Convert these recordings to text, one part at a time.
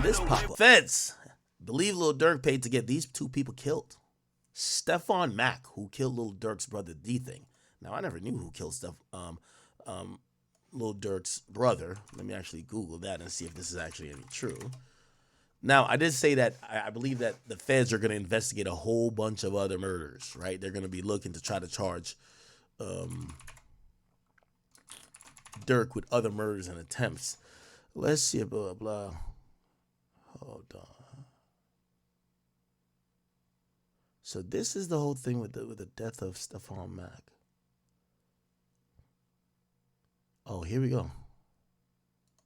This pop-up. Feds believe Lil Durk paid to get these two people killed. Stephon Mack, who killed Lil Durk's brother DThang. Now, I never knew who killed Lil Durk's brother. Let me actually Google that and see if this is actually any true. Now, I did say that I believe that the feds are going to investigate a whole bunch of other murders, right? They're going to be looking to try to charge Durk with other murders and attempts. Let's see, blah, blah. Hold on. So this is the whole thing with the death of Stephon Mack. Oh, here we go.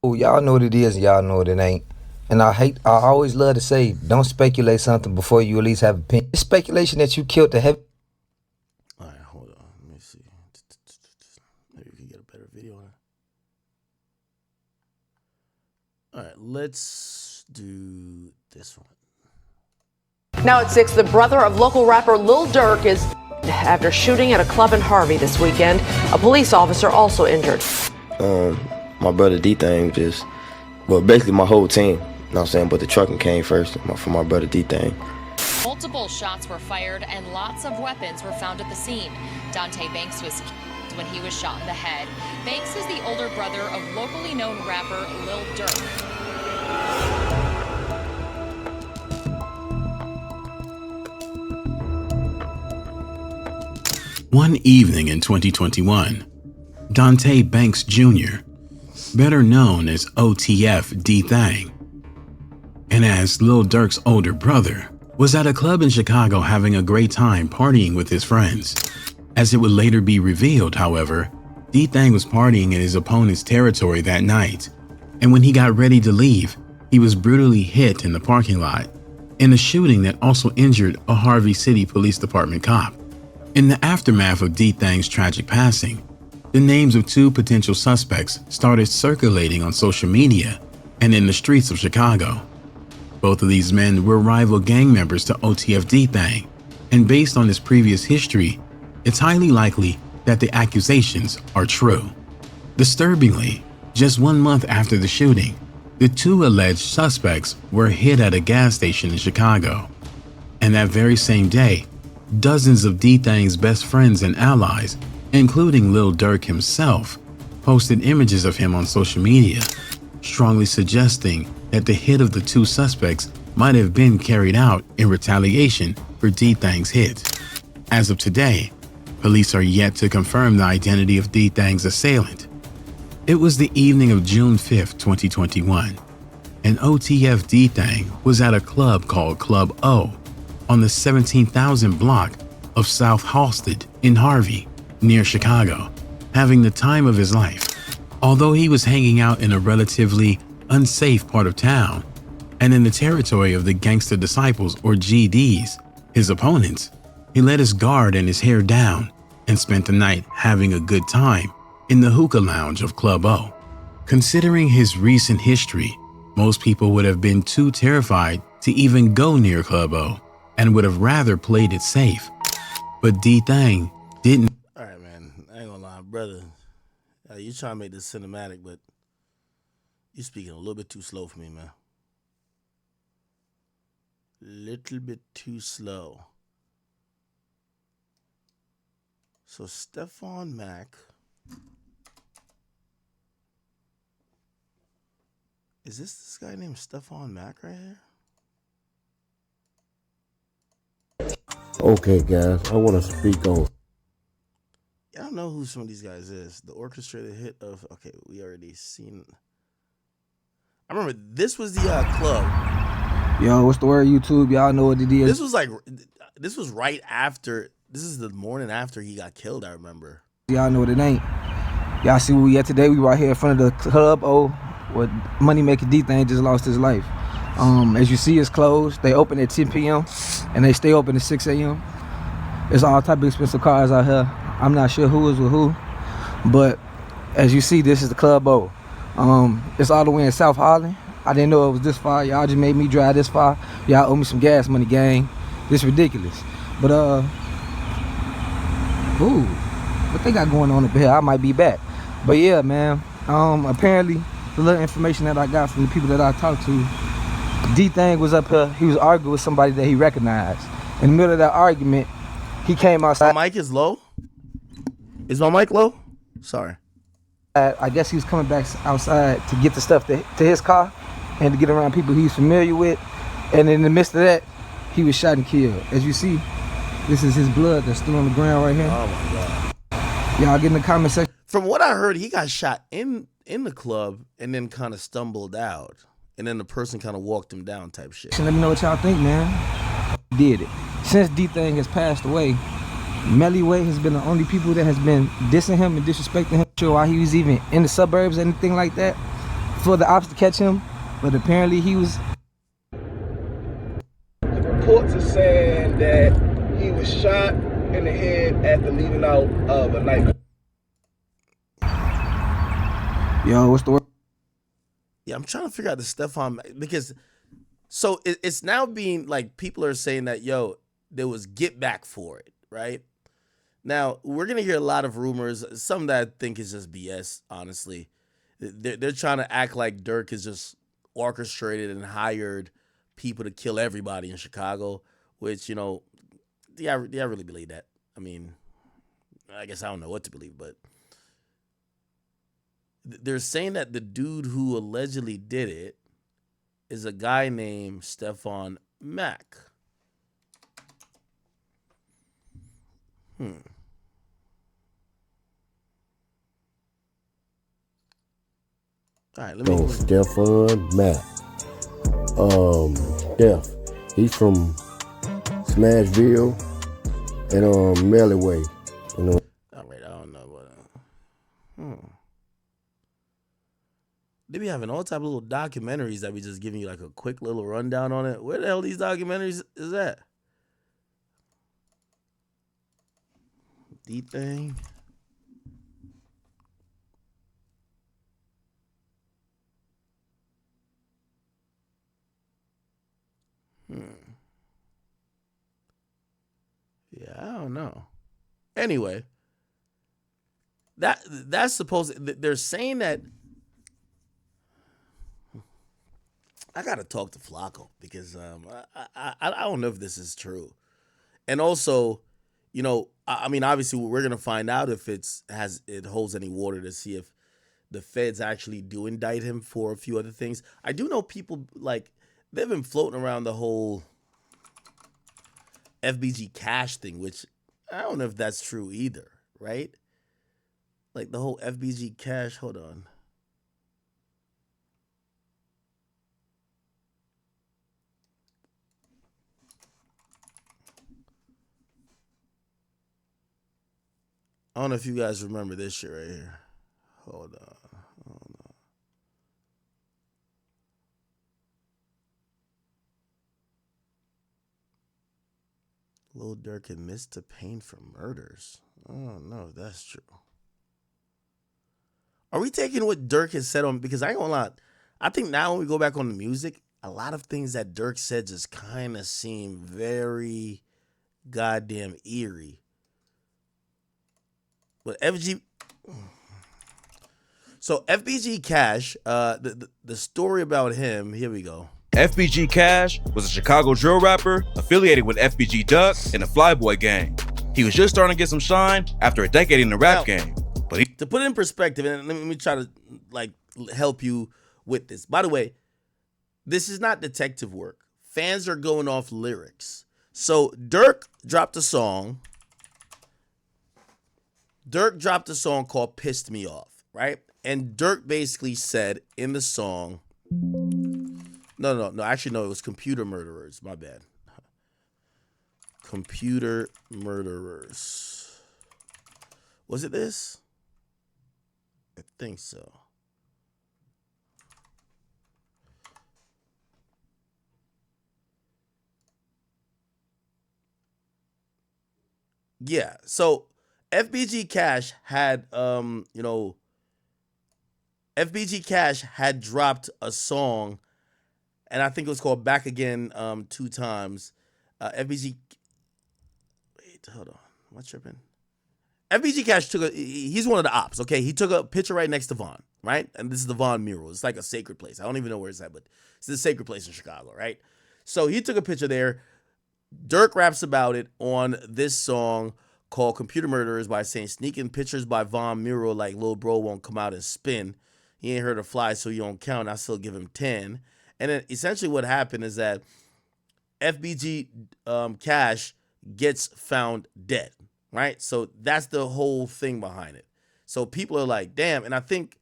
Oh, y'all know what it is and y'all know what it ain't. And I always love to say, don't speculate something before you at least have an opinion. It's speculation that you killed the heavy. All right, hold on. Let me see. Maybe we can get a better video on it. All right, let's do this one. Now at 6, the brother of local rapper Lil Durk is after shooting at a club in Harvey this weekend. A police officer also injured. My brother DThang basically my whole team, you know what I'm saying, but the trucking came first for my brother DThang. Multiple shots were fired and lots of weapons were found at the scene. Dante Banks was killed when he was shot in the head. Banks is the older brother of locally known rapper Lil Durk. One evening in 2021, Dante Banks Jr., better known as OTF DThang, and as Lil Durk's older brother, was at a club in Chicago having a great time partying with his friends. As it would later be revealed, however, DThang was partying in his opponent's territory that night, and when he got ready to leave, he was brutally hit in the parking lot in a shooting that also injured a Harvey City Police Department cop. In the aftermath of DThang's tragic passing, the names of two potential suspects started circulating on social media and in the streets of Chicago. Both of these men were rival gang members to OTF DThang, and based on his previous history, it's highly likely that the accusations are true. Disturbingly, just 1 month after the shooting, the two alleged suspects were hit at a gas station in Chicago. And that very same day, dozens of DThang's best friends and allies, including Lil Durk himself, posted images of him on social media, strongly suggesting that the hit of the two suspects might have been carried out in retaliation for DThang's hit. As of today, police are yet to confirm the identity of DThang's assailant. It was the evening of June 5th, 2021, and OTF DThang was at a club called Club O on the 17,000 block of South Halsted in Harvey, near Chicago, having the time of his life. Although he was hanging out in a relatively unsafe part of town and in the territory of the Gangster Disciples or GDs, his opponents, he let his guard and his hair down and spent the night having a good time in the hookah lounge of Club O. Considering his recent history, most people would have been too terrified to even go near Club O and would have rather played it safe. But DThang didn't. All right, man. I ain't gonna lie, brother. You trying to make this cinematic, but you speaking a little bit too slow for me, man. Little bit too slow. So Stephon Mack. Is this guy named Stephon Mack right here? Okay, guys, I want to speak on. I don't know who some of these guys is. The orchestrated hit of. Okay, we already seen. I remember this was the club. Yo, what's the word, YouTube? Y'all know what it is. This was right after. This is the morning after he got killed. I remember. Y'all know what it ain't. Y'all see where we at today? We right here in front of the Club O, where money-making DThang just lost his life. As you see, it's closed. They open at 10 p.m. and they stay open at 6 a.m. There's all type of expensive cars out here. I'm not sure who is with who, but as you see, this is the Club O. It's all the way in South Harlem. I didn't know it was this far. Y'all just made me drive this far. Y'all owe me some gas money, gang. This ridiculous. But what they got going on up here? I might be back. But yeah, man, Apparently, the little information that I got from the people that I talked to, DThang was up here. He was arguing with somebody that he recognized. In the middle of that argument, he came outside. My mic is low. Is my mic low? Sorry. I guess he was coming back outside to get the stuff to his car and to get around people he's familiar with. And in the midst of that, he was shot and killed. As you see, this is his blood that's still on the ground right here. Oh my God. Y'all get in the comment section. From what I heard, he got shot in the club and then kind of stumbled out. And then the person kind of walked him down type shit. Let me know what y'all think, man. Did it. Since DThang has passed away, Mellyway has been the only people that has been dissing him and disrespecting him. Sure, why he was even in the suburbs or anything like that for the ops to catch him. But apparently he was. The reports are saying that he was shot in the head after leaving out of a night. Yo, what's the word? Yeah, I'm trying to figure out the Stefan, because so it's now being like, people are saying that, yo, there was get back for it, right? Now, we're going to hear a lot of rumors, some that I think is just BS, honestly. They're trying to act like Dirk has just orchestrated and hired people to kill everybody in Chicago, which, you know, do I really believe that? I mean, I guess I don't know what to believe, but they're saying that the dude who allegedly did it is a guy named Stefan Mack. All right, let me. Stefan Mack. Steph. He's from Smashville and Mellyway. You know. All right, I don't know, but they be having all type of little documentaries that be just giving you like a quick little rundown on it. Where the hell these documentaries is at? DThang. Yeah, I don't know. Anyway, that's supposed. They're saying that. I gotta talk to Flacco because I don't know if this is true, and also, you know, I mean, obviously we're gonna find out if it holds any water to see if the feds actually do indict him for a few other things. I do know people, like, they've been floating around the whole FBG Cash thing, which I don't know if that's true either, right? Like the whole FBG Cash. Hold on. I don't know if you guys remember this shit right here. Hold on. Lil Durk admits to paying for murders. I don't know if that's true. Are we taking what Durk has said on? Because I ain't gonna lie, I think now when we go back on the music, a lot of things that Durk said just kind of seem very goddamn eerie. But FBG Cash, the story about him, here we go. FBG Cash was a Chicago drill rapper affiliated with FBG Duck and the Flyboy gang. He was just starting to get some shine after a decade in the rap game. But to put it in perspective, and let me try to like help you with this. By the way, this is not detective work. Fans are going off lyrics. So Dirk dropped a song. Called Pissed Me Off, right? And Dirk basically said in the song, no, actually, no, it was Computer Murderers. My bad. Computer Murderers. Was it this? I think so. Yeah, so FBG Cash had, FBG Cash had dropped a song, and I think it was called Back Again 2 times. Wait, hold on. Am I tripping? FBG Cash he's one of the ops, okay? He took a picture right next to Vaughn, right? And this is the Von mural. It's like a sacred place. I don't even know where it's at, but it's a sacred place in Chicago, right? So he took a picture there. Dirk raps about it on this song called Computer Murderers by saying, sneaking pictures by Von mural like Lil Bro won't come out and spin. He ain't heard a fly, so you don't count. I still give him 10. And then essentially what happened is that FBG Cash gets found dead, right? So that's the whole thing behind it. So people are like, damn. And I think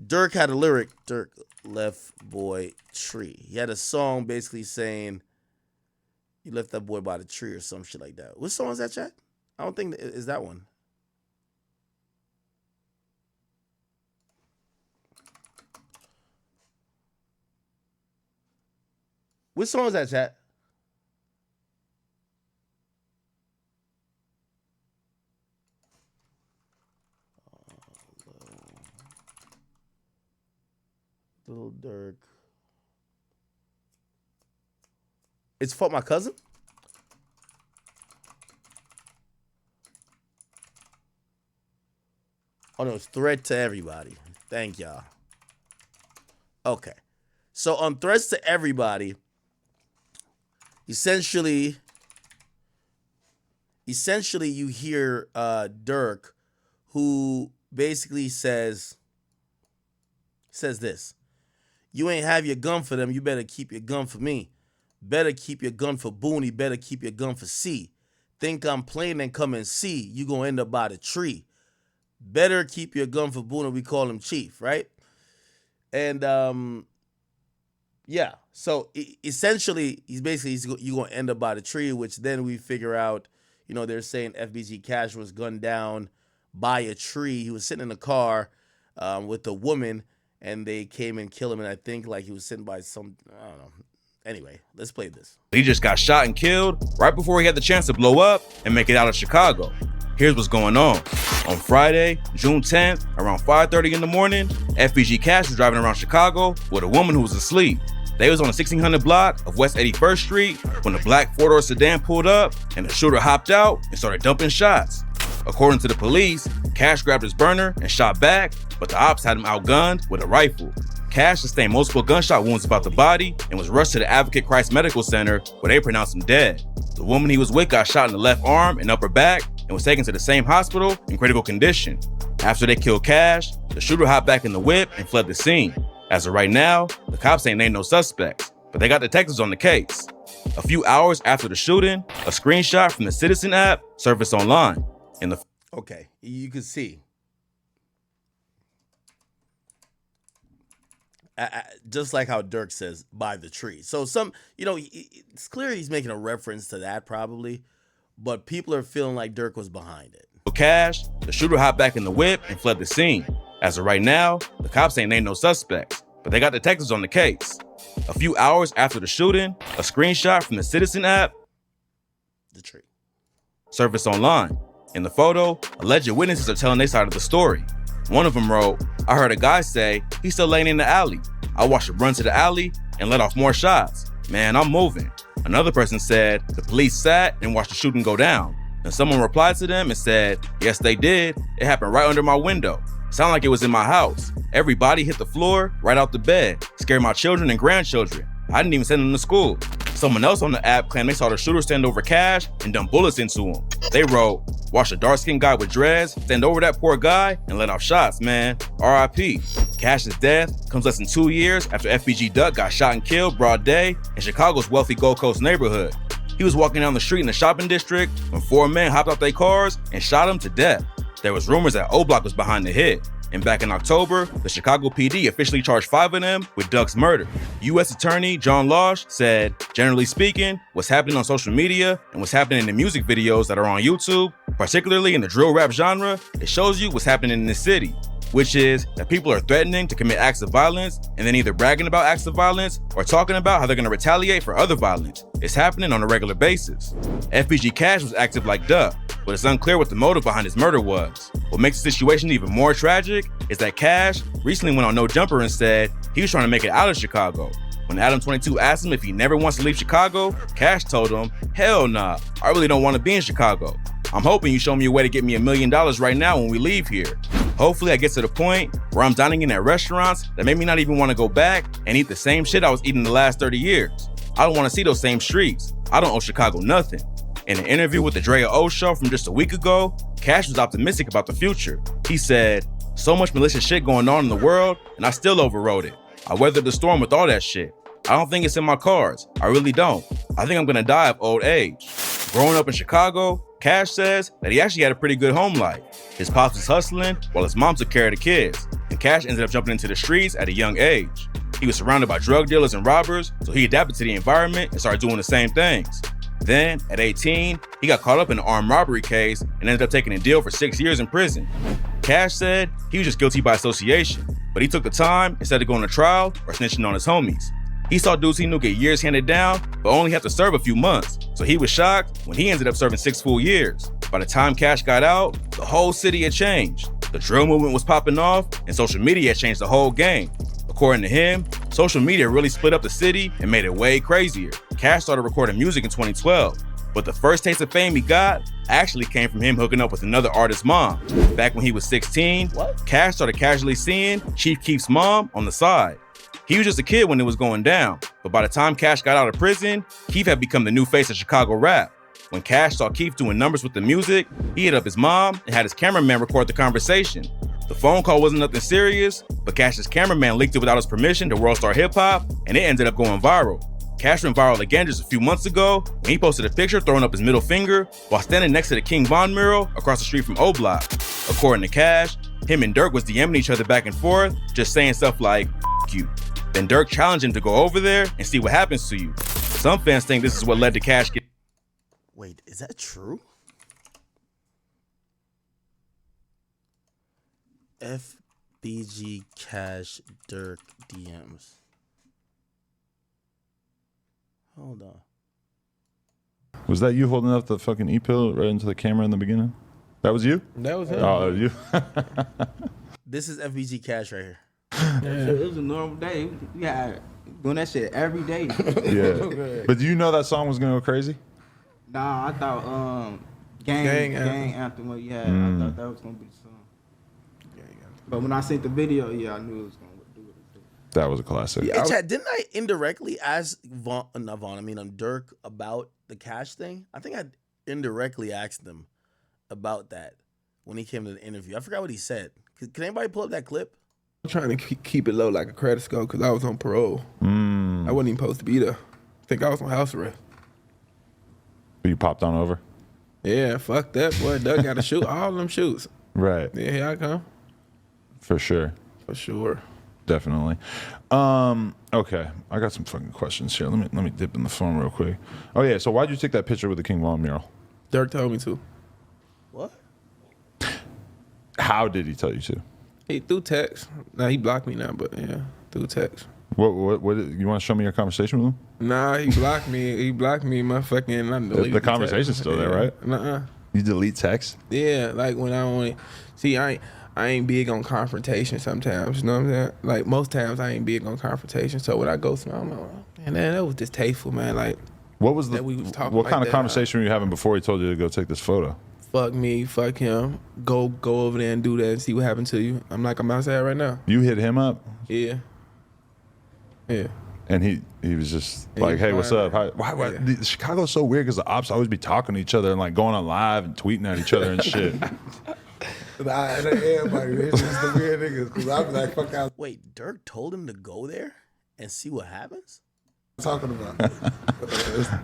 Dirk had a lyric, Dirk left boy tree. He had a song basically saying, you left that boy by the tree or some shit like that. What song is that, chat? I don't think is that one. What song is that, chat? Little Dirk. It's Fuck My Cousin? Oh, no, it's Threat to Everybody. Thank y'all. Okay. So on Threats to Everybody, essentially you hear Dirk, who basically says this. You ain't have your gun for them, you better keep your gun for me. Better keep your gun for Booney, better keep your gun for C. Think I'm playing and come and see, you gonna end up by the tree. Better keep your gun for Booney, we call him Chief, right? And yeah, so essentially you gonna end up by the tree, which then we figure out, you know, they're saying FBG Cash was gunned down by a tree. He was sitting in a car with a woman, and they came and killed him, and I think like he was sitting by some, I don't know. Anyway, let's play this. He just got shot and killed right before he had the chance to blow up and make it out of Chicago. Here's what's going on. On Friday, June 10th, around 5:30 in the morning, FBG Cash was driving around Chicago with a woman who was asleep. They was on the 1600 block of West 81st Street when a black four-door sedan pulled up and the shooter hopped out and started dumping shots. According to the police, Cash grabbed his burner and shot back, but the ops had him outgunned with a rifle. Cash sustained multiple gunshot wounds about the body and was rushed to the Advocate Christ Medical Center where they pronounced him dead. The woman he was with got shot in the left arm and upper back and was taken to the same hospital in critical condition. After they killed Cash, the shooter hopped back in the whip and fled the scene. As of right now, the cops ain't named no suspects, but they got detectives on the case. A few hours after the shooting, a screenshot from the Citizen app surfaced online. Okay, you can see. Just like how Dirk says, by the tree. So it's clear he's making a reference to that probably, but people are feeling like Dirk was behind it. Cash, the shooter hopped back in the whip and fled the scene. As of right now, the cops ain't named no suspects, but they got detectives on the case. A few hours after the shooting, a screenshot from the Citizen app, the tree, surfaced online. In the photo, alleged witnesses are telling their side of the story. One of them wrote, I heard a guy say he's still laying in the alley. I watched him run to the alley and let off more shots. Man, I'm moving. Another person said the police sat and watched the shooting go down. And someone replied to them and said, yes, they did. It happened right under my window. Sound like it was in my house. Everybody hit the floor right out the bed. Scared my children and grandchildren. I didn't even send them to school. Someone else on the app claimed they saw the shooter stand over Cash and dump bullets into him. They wrote, watch a dark-skinned guy with dreads stand over that poor guy and let off shots, man. R.I.P. Cash's death comes less than 2 years after FBG Duck got shot and killed broad day in Chicago's wealthy Gold Coast neighborhood. He was walking down the street in the shopping district when 4 men hopped out their cars and shot him to death. There was rumors that O-Block was behind the hit. And back in October, the Chicago PD officially charged 5 of them with Duck's murder. U.S. Attorney John Losh said, generally speaking, what's happening on social media and what's happening in the music videos that are on YouTube, particularly in the drill rap genre, it shows you what's happening in this city, which is that people are threatening to commit acts of violence and then either bragging about acts of violence or talking about how they're going to retaliate for other violence. It's happening on a regular basis. FBG Cash was active like Duck, but it's unclear what the motive behind his murder was. What makes the situation even more tragic is that Cash recently went on No Jumper and said he was trying to make it out of Chicago. When Adam 22 asked him if he never wants to leave Chicago, Cash told him, hell nah, I really don't want to be in Chicago. I'm hoping you show me a way to get me $1 million right now when we leave here. Hopefully I get to the point where I'm dining in at restaurants that make me not even want to go back and eat the same shit I was eating the last 30 years. I don't want to see those same streets. I don't owe Chicago nothing. In an interview with the Drea O Show from just a week ago, Cash was optimistic about the future. He said, "So much malicious shit going on in the world, and I still overrode it. I weathered the storm with all that shit. I don't think it's in my cards. I really don't. I think I'm gonna die of old age." Growing up in Chicago, Cash says that he actually had a pretty good home life. His pops was hustling while his mom took care of the kids, and Cash ended up jumping into the streets at a young age. He was surrounded by drug dealers and robbers, so he adapted to the environment and started doing the same things. Then, at 18, he got caught up in an armed robbery case and ended up taking a deal for 6 years in prison. Cash said he was just guilty by association, but he took the time instead of going to trial or snitching on his homies. He saw dudes he knew get years handed down, but only have to serve a few months, so he was shocked when he ended up serving 6 full years. By the time Cash got out, the whole city had changed. The drill movement was popping off, and social media had changed the whole game. According to him, social media really split up the city and made it way crazier. Cash started recording music in 2012, but the first taste of fame he got actually came from him hooking up with another artist's mom. Back when he was 16, Cash started casually seeing Chief Keef's mom on the side. He was just a kid when it was going down, but by the time Cash got out of prison, Keef had become the new face of Chicago rap. When Cash saw Keef doing numbers with the music, he hit up his mom and had his cameraman record the conversation. The phone call wasn't nothing serious, but Cash's cameraman leaked it without his permission to World Star Hip Hop, and it ended up going viral. Cash went viral again just a few months ago when he posted a picture throwing up his middle finger while standing next to the King Von mural across the street from O Block. According to Cash, him and Dirk was DMing each other back and forth, just saying stuff like, "F you." Then Dirk challenged him to go over there and see what happens to you. Some fans think this is what led to Cash get. Wait, is that true? FBG Cash Dirk DMs. Hold on. Was that you holding up the fucking e-pill right into the camera in the beginning? That was you? That was him. Oh, you? This is FBG Cash right here. Yeah. It was a normal day. We had doing that shit every day. Yeah. But do you know that song was gonna go crazy? Nah, I thought gang anthem what you had. I thought that was gonna be the song. But when I seen the video, yeah, I knew it was gonna do it. That was a classic. Yeah, hey, Chad, didn't I indirectly ask Dirk about the Cash thing? I think I indirectly asked him about that when he came to the interview. I forgot what he said. Can anybody pull up that clip? I'm trying to keep it low like a credit score because I was on parole. I wasn't even supposed to be there. I think I was on house arrest. You popped on over? Yeah, fuck that, boy. Doug got to shoot all them shoots. Right. Yeah, here I come. For sure. For sure. Definitely. Okay, I got some fucking questions here. Let me dip in the phone real quick. Oh yeah, so why'd you take that picture with the King Von mural? Dirk told me to. What? How did he tell you to? He through text. Nah, he blocked me now, but yeah, through text. What you want to show me your conversation with him? Nah, he blocked me. He blocked me. My fucking. The conversation's still there, right? Nuh-uh. You delete text? Yeah, like when I only see I ain't big on confrontation sometimes. You know what I'm saying? Like most times I ain't big on confrontation. So when I go through, I'm like, man, that was distasteful, man. Like what was the we was talking what like kind of that, conversation were you having before he told you to go take this photo? Fuck me, fuck him. Go over there and do that and see what happened to you. I'm outside right now. You hit him up? Yeah. Yeah. And he was just like, hey, what's up? Why yeah. Chicago's so weird because the ops always be talking to each other and like going on live and tweeting at each other and shit. Everybody, it's just the weird niggas. Cause I be like, fuck out. Wait, Dirk told him to go there and see what happens? Talking about.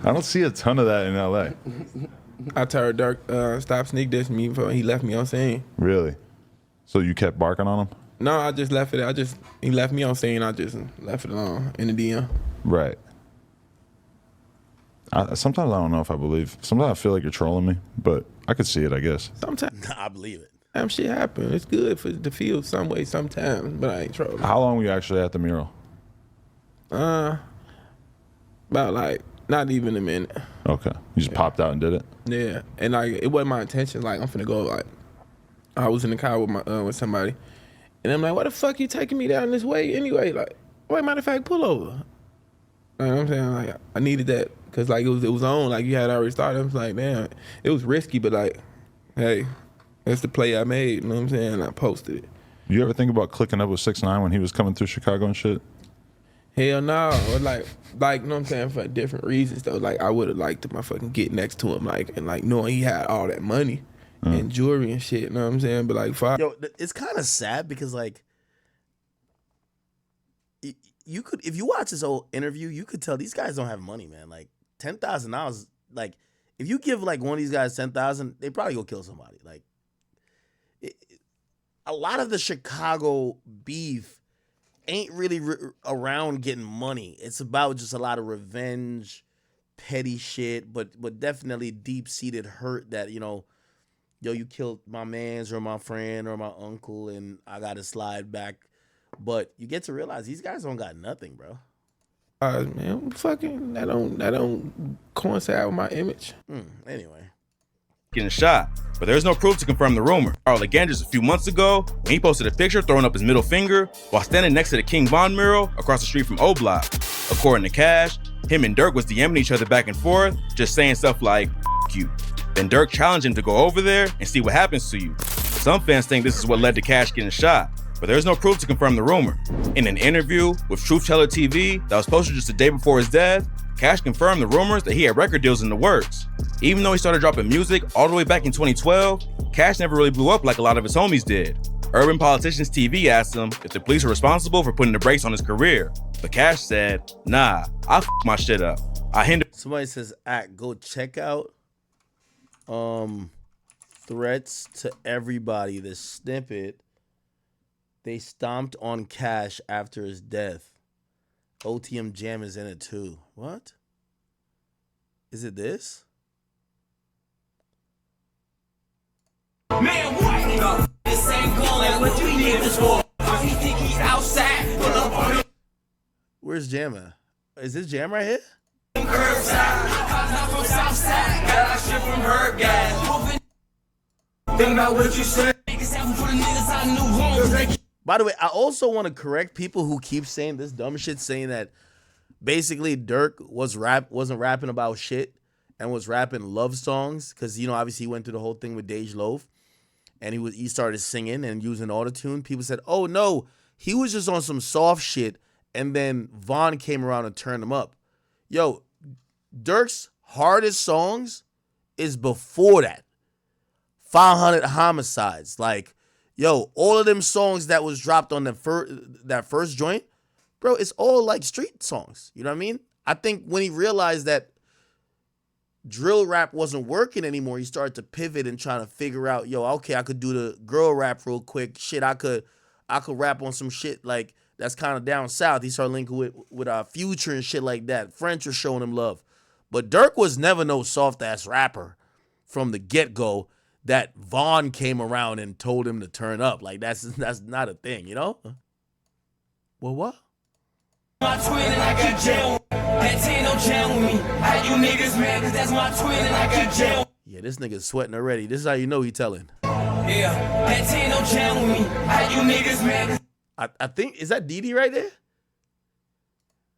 I don't see a ton of that in LA. I told Dirk stop sneak dissing me before he left me on scene. Really? So you kept barking on him? No, I just left it. He left me on scene. I just left it alone in the DM. Right. Sometimes I don't know if I believe. Sometimes I feel like you're trolling me, but I could see it, I guess. Sometimes. I believe it. Damn shit happen. It's good for the field some way sometimes, but I ain't trolling. How long were you actually at the mural? About like not even a minute. Okay. You just popped out and did it? Yeah. And like it wasn't my intention. Like I'm finna go. Like I was in the car with with somebody, and I'm like, "Why the fuck you taking me down this way anyway?" Like, wait, matter of fact, pull over. You know what I'm saying? Like I needed that because like it was on. Like you had already started. I was like, damn, it was risky, but like, hey, That's the play I made, you know what I'm saying? I posted it. You ever think about clicking up with 6ix9ine when he was coming through Chicago and shit? Hell no. Or like, you know what I'm saying, for different reasons though. Like, I would have liked to motherfucking get next to him, like, and like knowing he had all that money and jewelry and shit, you know what I'm saying? But like, Yo, it's kind of sad because like, you could, if you watch this whole interview, you could tell these guys don't have money, man. Like $10,000, like if you give like one of these guys 10,000, they probably go kill somebody. Like a lot of the Chicago beef ain't really around getting money. It's about just a lot of revenge, petty shit, but definitely deep-seated hurt that, you know, yo, you killed my mans or my friend or my uncle and I got to slide back. But you get to realize these guys don't got nothing, bro. Man, fucking, that don't coincide with my image. Anyway. Getting shot, but there's no proof to confirm the rumor. Carl again just a few months ago when he posted a picture throwing up his middle finger while standing next to the King Von mural across the street from O Block. According to Cash, him and Dirk was DMing each other back and forth, just saying stuff like, F you. Then Dirk challenged him to go over there and see what happens to you. Some fans think this is what led to Cash getting shot, but there's no proof to confirm the rumor. In an interview with Truth Teller TV that was posted just a day before his death, Cash confirmed the rumors that he had record deals in the works. Even though he started dropping music all the way back in 2012, Cash never really blew up like a lot of his homies did. Urban Politicians TV asked him if the police were responsible for putting the brakes on his career, but Cash said, nah, I f my shit up. I hindered. Somebody says, go check out threats to everybody. The snippet, they stomped on Cash after his death. OTM Jam is in it too. What? Is it this? Man, what? This ain't going what you need this for. He think he's outside. Pull up on him. Where's Jam at? Is this Jam right here? Curbside. Not from Southside. Got our shit from her guys. Think about what you said. By the way, I also want to correct people who keep saying this dumb shit, saying that basically Dirk wasn't rapping about shit and was rapping love songs, because, you know, obviously he went through the whole thing with Dej Loaf and he started singing and using autotune. People said, oh no, he was just on some soft shit, and then Von came around and turned him up. Yo, Dirk's hardest songs is before that. 500 Homicides, like, yo, all of them songs that was dropped on that first joint, bro, it's all like street songs. You know what I mean? I think when he realized that drill rap wasn't working anymore, he started to pivot and trying to figure out, yo, okay, I could do the girl rap real quick. Shit, I could rap on some shit like that's kind of down south. He started linking with Future and shit like that. French was showing him love. But Dirk was never no soft-ass rapper from the get-go that Von came around and told him to turn up. Like, that's not a thing, you know? Well, what? My twin and I got jail. That ain't no jail with me. How you niggas mad? Cause that's my twin and I got jail. Yeah, this nigga's sweating already. This is how you know he telling. Yeah, that ain't no jail with me. How you niggas mad? I think, is that DD right there?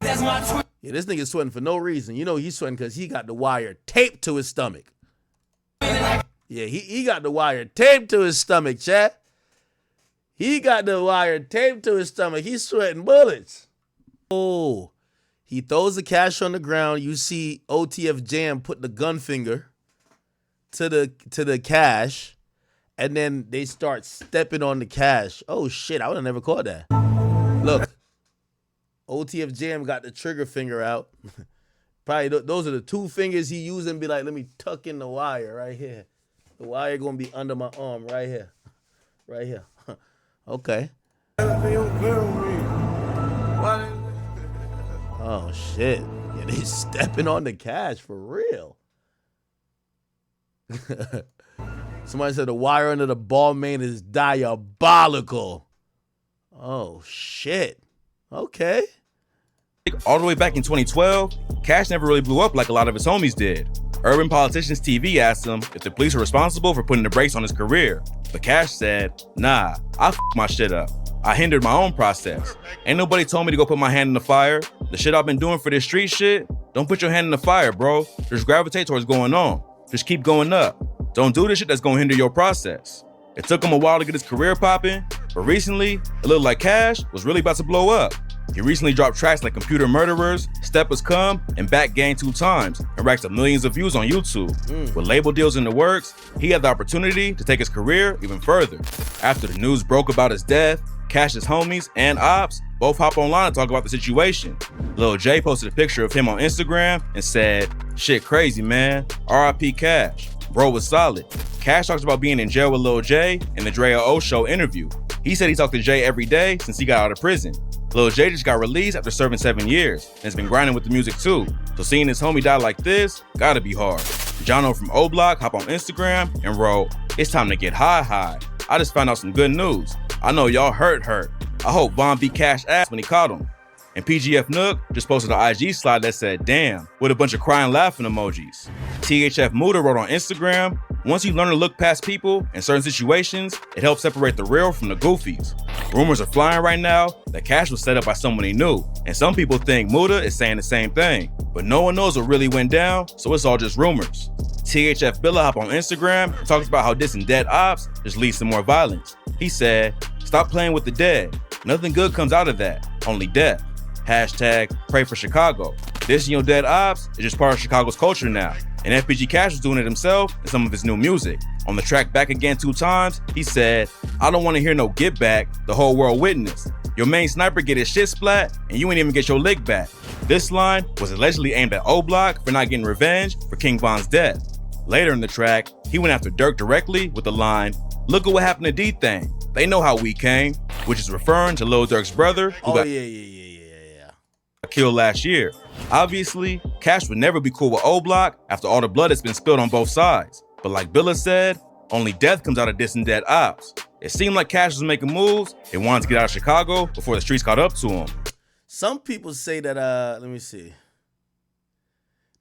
That's my twin. Yeah, this nigga's sweating for no reason. You know he's sweating because he got the wire taped to his stomach. Yeah, he got the wire taped to his stomach, chat. He got the wire taped to his stomach. He's sweating bullets. Oh, he throws the cash on the ground. You see OTF Jam put the gun finger to the cash, and then they start stepping on the cash. Oh shit, I would have never caught that. Look, OTF Jam got the trigger finger out. Probably those are the two fingers he used and be like, let me tuck in the wire right here. The wire gonna be under my arm right here. Right here. Okay. Oh shit. Yeah, they stepping on the cash for real. Somebody said the wire under the ball main is diabolical. Oh shit. Okay. All the way back in 2012, Cash never really blew up like a lot of his homies did. Urban Politicians TV asked him if the police were responsible for putting the brakes on his career, but Cash said, nah, I f my shit up. I hindered my own process. Ain't nobody told me to go put my hand in the fire. The shit I've been doing for this street shit, don't put your hand in the fire, bro. Just gravitate towards going on. Just keep going up. Don't do this shit that's gonna hinder your process. It took him a while to get his career popping, but recently, it looked like Cash was really about to blow up. He recently dropped tracks like Computer Murderers, Step Has Come, and Back Gang 2 times, and racked up millions of views on YouTube. With label deals in the works, he had the opportunity to take his career even further. After the news broke about his death, Cash's homies and ops both hop online to talk about the situation. Lil J posted a picture of him on Instagram and said, "Shit crazy, man. R.I.P. Cash. Bro was solid." Cash talks about being in jail with Lil J in the Drea O Show interview. He said he talked to Jay every day since he got out of prison. Lil J just got released after serving 7 years and has been grinding with the music too. So seeing his homie die like this, gotta be hard. Jono from O Block hop on Instagram and wrote, "It's time to get high. I just found out some good news. I know y'all hurt. I hope Von beat Cash ass when he caught him." And PGF Nook just posted an IG slide that said, "Damn," with a bunch of crying laughing emojis. THF Muda wrote on Instagram, "Once you learn to look past people in certain situations, it helps separate the real from the goofies." Rumors are flying right now that Cash was set up by someone he knew, and some people think Muda is saying the same thing, but no one knows what really went down, so it's all just rumors. THF Billa hop on Instagram and talks about how dissing dead ops just leads to more violence. He said, "Stop playing with the dead. Nothing good comes out of that, only death. Hashtag pray for Chicago. Dissing your dead ops is just part of Chicago's culture now." And FBG Cash was doing it himself in some of his new music. On the track Back Again 2 times, he said, "I don't want to hear no get back, the whole world witnessed. Your main sniper get his shit splat and you ain't even get your lick back." This line was allegedly aimed at O Block for not getting revenge for King Von's death. Later in the track, he went after Dirk directly with the line, "Look at what happened to DThang. They know how we came," which is referring to Lil Durk's brother who got killed last year. Obviously, Cash would never be cool with O Block after all the blood that's been spilled on both sides. But like Billa said, only death comes out of dissing dead ops. It seemed like Cash was making moves and wanted to get out of Chicago before the streets caught up to him. Some people say that, let me see.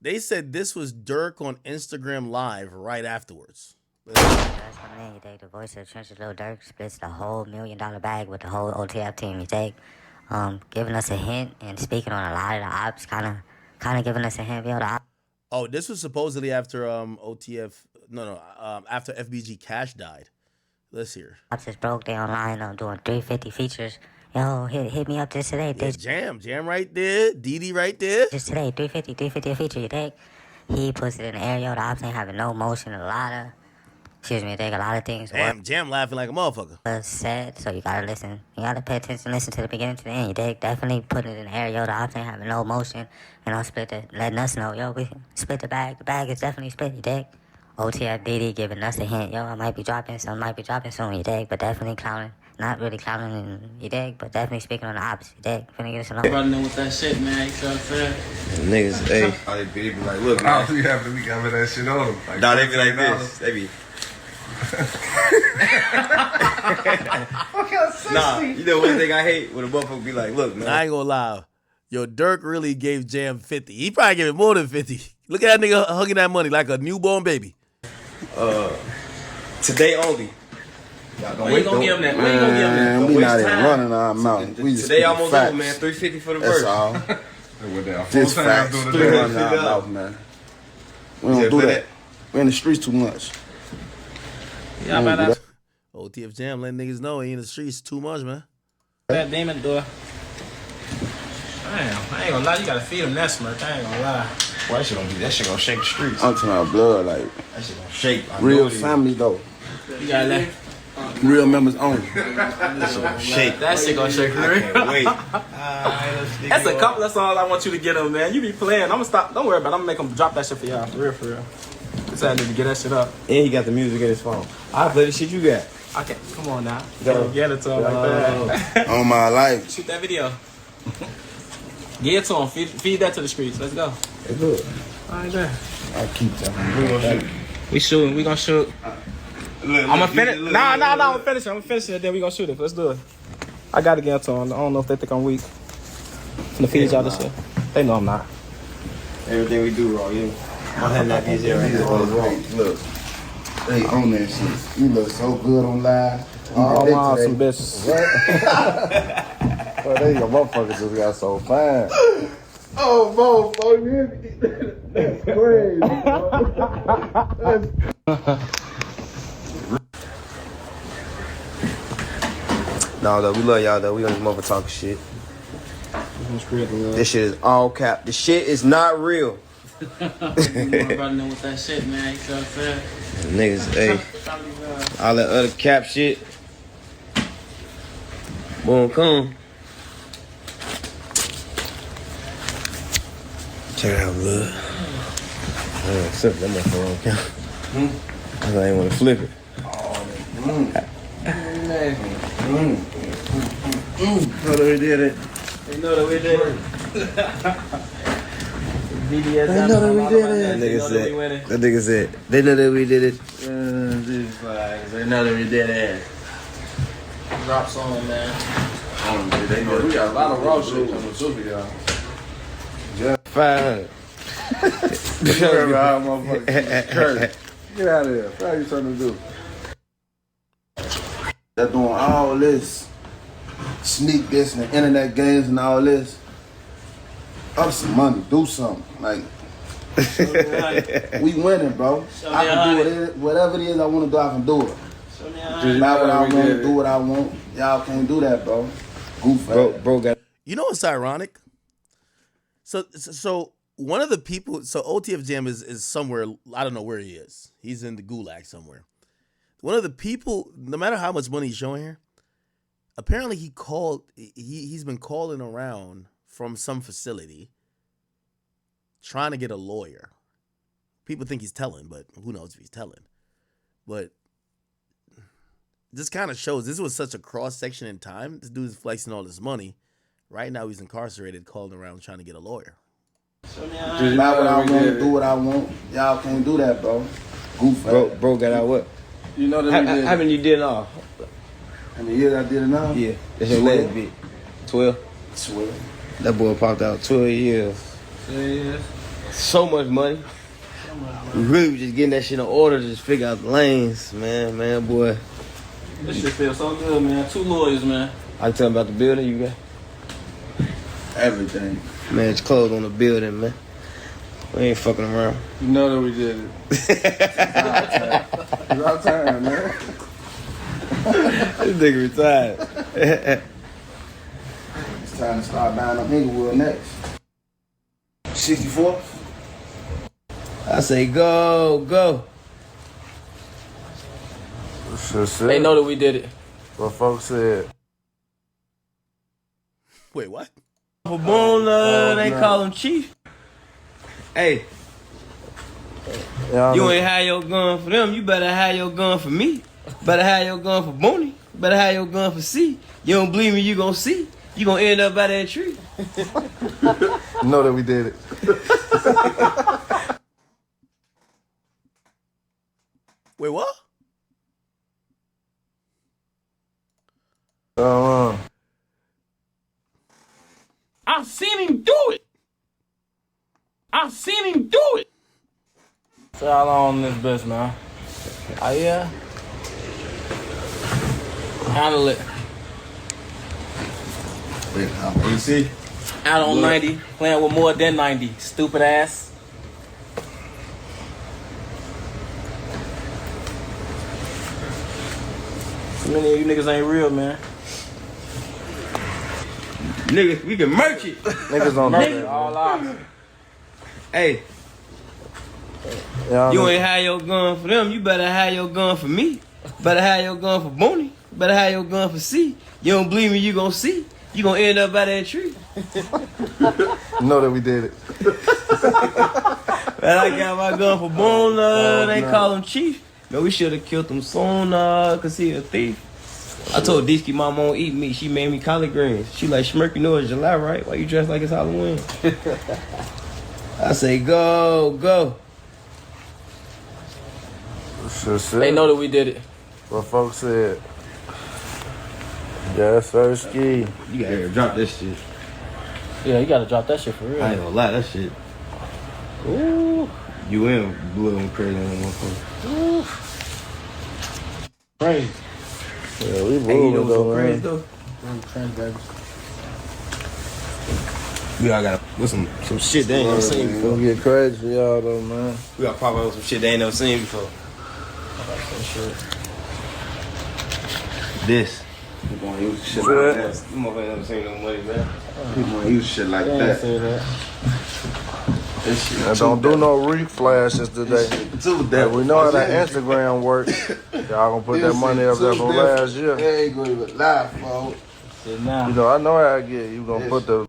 They said this was Dirk on Instagram Live right afterwards. That's my man, you take the voice of the trenches, Lil Durk splits the whole $1 million bag with the whole OTF team, you take. Giving us a hint and speaking on a lot of the ops, kind of giving us a hint, yo. Oh, this was supposedly after after FBG Cash died. Let's hear. Ops just broke down online doing 350 features. Yo, hit me up just today. Yeah, Jam right there, DD right there. Just today, 350 a feature, you take. He puts it in the air, yo. The ops ain't having no motion, a lot of things. Damn, Jam laughing like a motherfucker. Said, so you gotta listen. You gotta pay attention, listen to the beginning to the end. You dig? Definitely putting it in the air, yo. The ops ain't having no motion. And I'll letting us know, yo, we split the bag. The bag is definitely split, you dig? OTF DD giving us a hint, yo. I might be dropping soon, you dig? But definitely clowning. Not really clowning, you dig? But definitely speaking on the ops, you dig? Finna get us along. Running with that shit, man. You know what I'm saying? Niggas, hey. Oh, they be like, look, man. We having that shit on them. Like, nah, they be like this. They be. Nah, you know one thing I hate when a motherfucker be like, look, man. I ain't gonna lie. Yo, Dirk really gave Jam 50. He probably gave it more than 50. Look at that nigga hugging that money like a newborn baby. Today only. When you gonna give him that? When you gonna give him that? We not even running our mouth. We just today almost over, man. 350 for the verse. That's all. Just facts. 300 our mouth, man. We don't do that. We're in the streets too much. Yeah, about that. OTF Jam letting niggas know he in the streets too much, man. That demon door. Damn, I ain't gonna lie, you gotta feed him that smirk. I ain't gonna lie. Boy, that shit gonna shake the streets. I'm talking about blood, like that shit gonna shake. Real family though. You gotta let real members only. Shake. That shit gonna shake for real. Wait. That's a couple of songs I want you to get him, man. You be playing. I'm gonna stop. Don't worry about it. I'm gonna make him drop that shit for y'all. For real. Cause I need to get that shit up. And he got the music in his phone. I'll play the shit you got. Okay, come on now. Go. Get it to him like that. On my life. Shoot that video. Get it to him. Feed that to the streets. Let's go. It's good. All right, there. I keep telling you. We shooting. We gonna shoot. I'm gonna finish. Nah. I'm gonna finish it. I'm gonna finish it. Then we gonna shoot it. Let's do it. I gotta get to him. I don't know if they think I'm weak. I'm gonna feed y'all this shit. They know I'm not. Everything we do wrong, yeah. My hand that piece right here. Look. They own that shit. You look so good on live. Oh, wow, some bitches. Oh, there you go. Motherfuckers just got so fine. Oh, bro, that's crazy, bro. No, though, we love y'all, though. We on this motherfucker talking shit. This shit is all cap. The shit is not real. Running with that shit, man. You know what I'm saying? Niggas, hey. All that other cap shit. Boom, come. Check it out, blood. Except that motherfucker on count. I ain't want to flip it. Know that we did it. They know that we did it. They know that we did it. That nigga said, they know that we did it. They know that we did it. Drop song, man. They know we got a lot of raw shit on the super, y'all. Just 500. Get out of here. What are you trying to do? They're doing all this, sneak this and internet games and all this. Up some money, do something. Like, we winning, bro. I can do it. Whatever it is I want to do, I can do it. Not what I want to do what I want. Y'all can't do that, bro. Goof, bro got. You know what's ironic? So one of the people, so OTF Jam is somewhere, I don't know where he is. He's in the gulag somewhere. One of the people, no matter how much money he's showing here, apparently he's been calling around from some facility trying to get a lawyer. People think he's telling, but who knows if he's telling. But this kind of shows this was such a cross section in time. This dude's flexing all this money. Right now he's incarcerated, calling around trying to get a lawyer. Not what I want to do what I want. Y'all can't do that, bro. Goof, bro got out what? You know that we did. How many you did now? How many years I did it now? Yeah. That's your last bit. 12? 12. That boy popped out 12 years. 12 years. So much money. We really was just getting that shit in order to just figure out the lanes, man, boy. This shit feels so good, man. 2 lawyers, man. I tell him about the building you got? Everything. Man, it's closed on the building, man. We ain't fucking around. You know that we did it. It's our time, man. This nigga retired. It's time to start buying up Inglewood next. 64? I say go. They know that we did it. What folks said. Wait, what? For Boone, they call him Chief. Hey, you ain't have your gun for them. You better have your gun for me. Better have your gun for Booney. Better have your gun for C. You don't believe me, you gonna see. You gonna end up by that tree. Know that we did it. Wait, what? I've seen him do it. So how long on this bitch, man? Oh, yeah? Handle it. You see? Out on 90, playing with more than 90. Stupid ass. So many of you niggas ain't real, man. Niggas, we can merch it. Niggas on Niggas, all out. Hey, you ain't have your gun for them. You better have your gun for me. Better have your gun for Booney. Better have your gun for C. You don't believe me, you gonna see. You gonna end up by that tree. Know that we did it. Man, I got my gun for Boone. They call him Chief. Man, we should have killed him soon, cause he a thief. I told Disky mama won't eat meat. She made me collard greens. She like, Schmirk, you know it's July, right? Why you dressed like it's Halloween? I say, go. They know that we did it. What folks said. Yes, sir, ski. You gotta drop this shit. Yeah, you gotta drop that shit for real. I ain't gonna lie, that shit. Ooh. You in blue and crazy on that motherfucker. Crazy. Yeah, we moving though, crazy man. though. Crazy, baby. We all gotta put some shit they ain't never seen It's before. gonna get crazy for y'all though, man. We gotta pop out with some shit they ain't never seen before. This. People want to use shit like that. You motherfuckers never seen no money, man. People want to use shit like that. And don't do no reflashes today. We know how that Instagram work. Y'all gonna put that money up there from last year. It ain't gonna even lie, folks. You know, I know how I get. You gonna put the.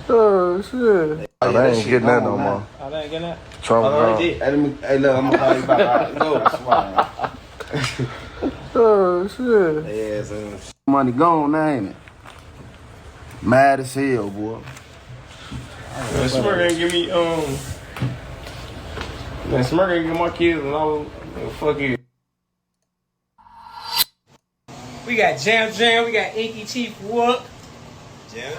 Oh shit! Oh, they ain't getting that no more. Oh, they ain't getting that? Trump gone. Hey, look, I'm gonna call you back. Go, Oh shit! Yeah, money gone now, ain't it? Mad as hell, boy. Man, Smirk ain't give me man, Smirk ain't give my kids and all. Fuck it. We got Jam, we got Inky Chief Whoop. Jam.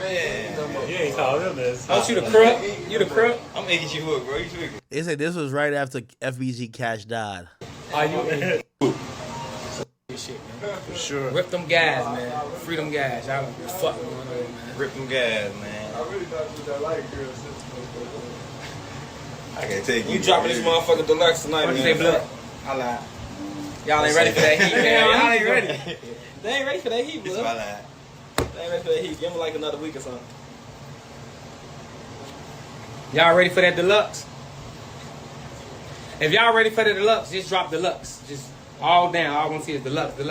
You ain't called him this. Oh, you the crook? You the crook? I'm Inky Chief Whoop, bro. You tweaking. They said this was right after FBG Cash died. Are you in? Shit, man. For sure. Rip them guys, man. Free them guys. Y'all don't give a fuck going on, man. Rip them guys, man. I really thought you that like girls. I can't take you. We dropping this motherfucker deluxe tonight, man. What you say, blood? I lied. Y'all ain't ready for that heat, man. Y'all ain't ready. They ain't ready for that heat, blood. It's my lie. They ain't ready for that heat. Give them like another week or something. Y'all ready for that deluxe? If y'all ready for the deluxe, just drop deluxe. Just all down. All I want to see is deluxe. Get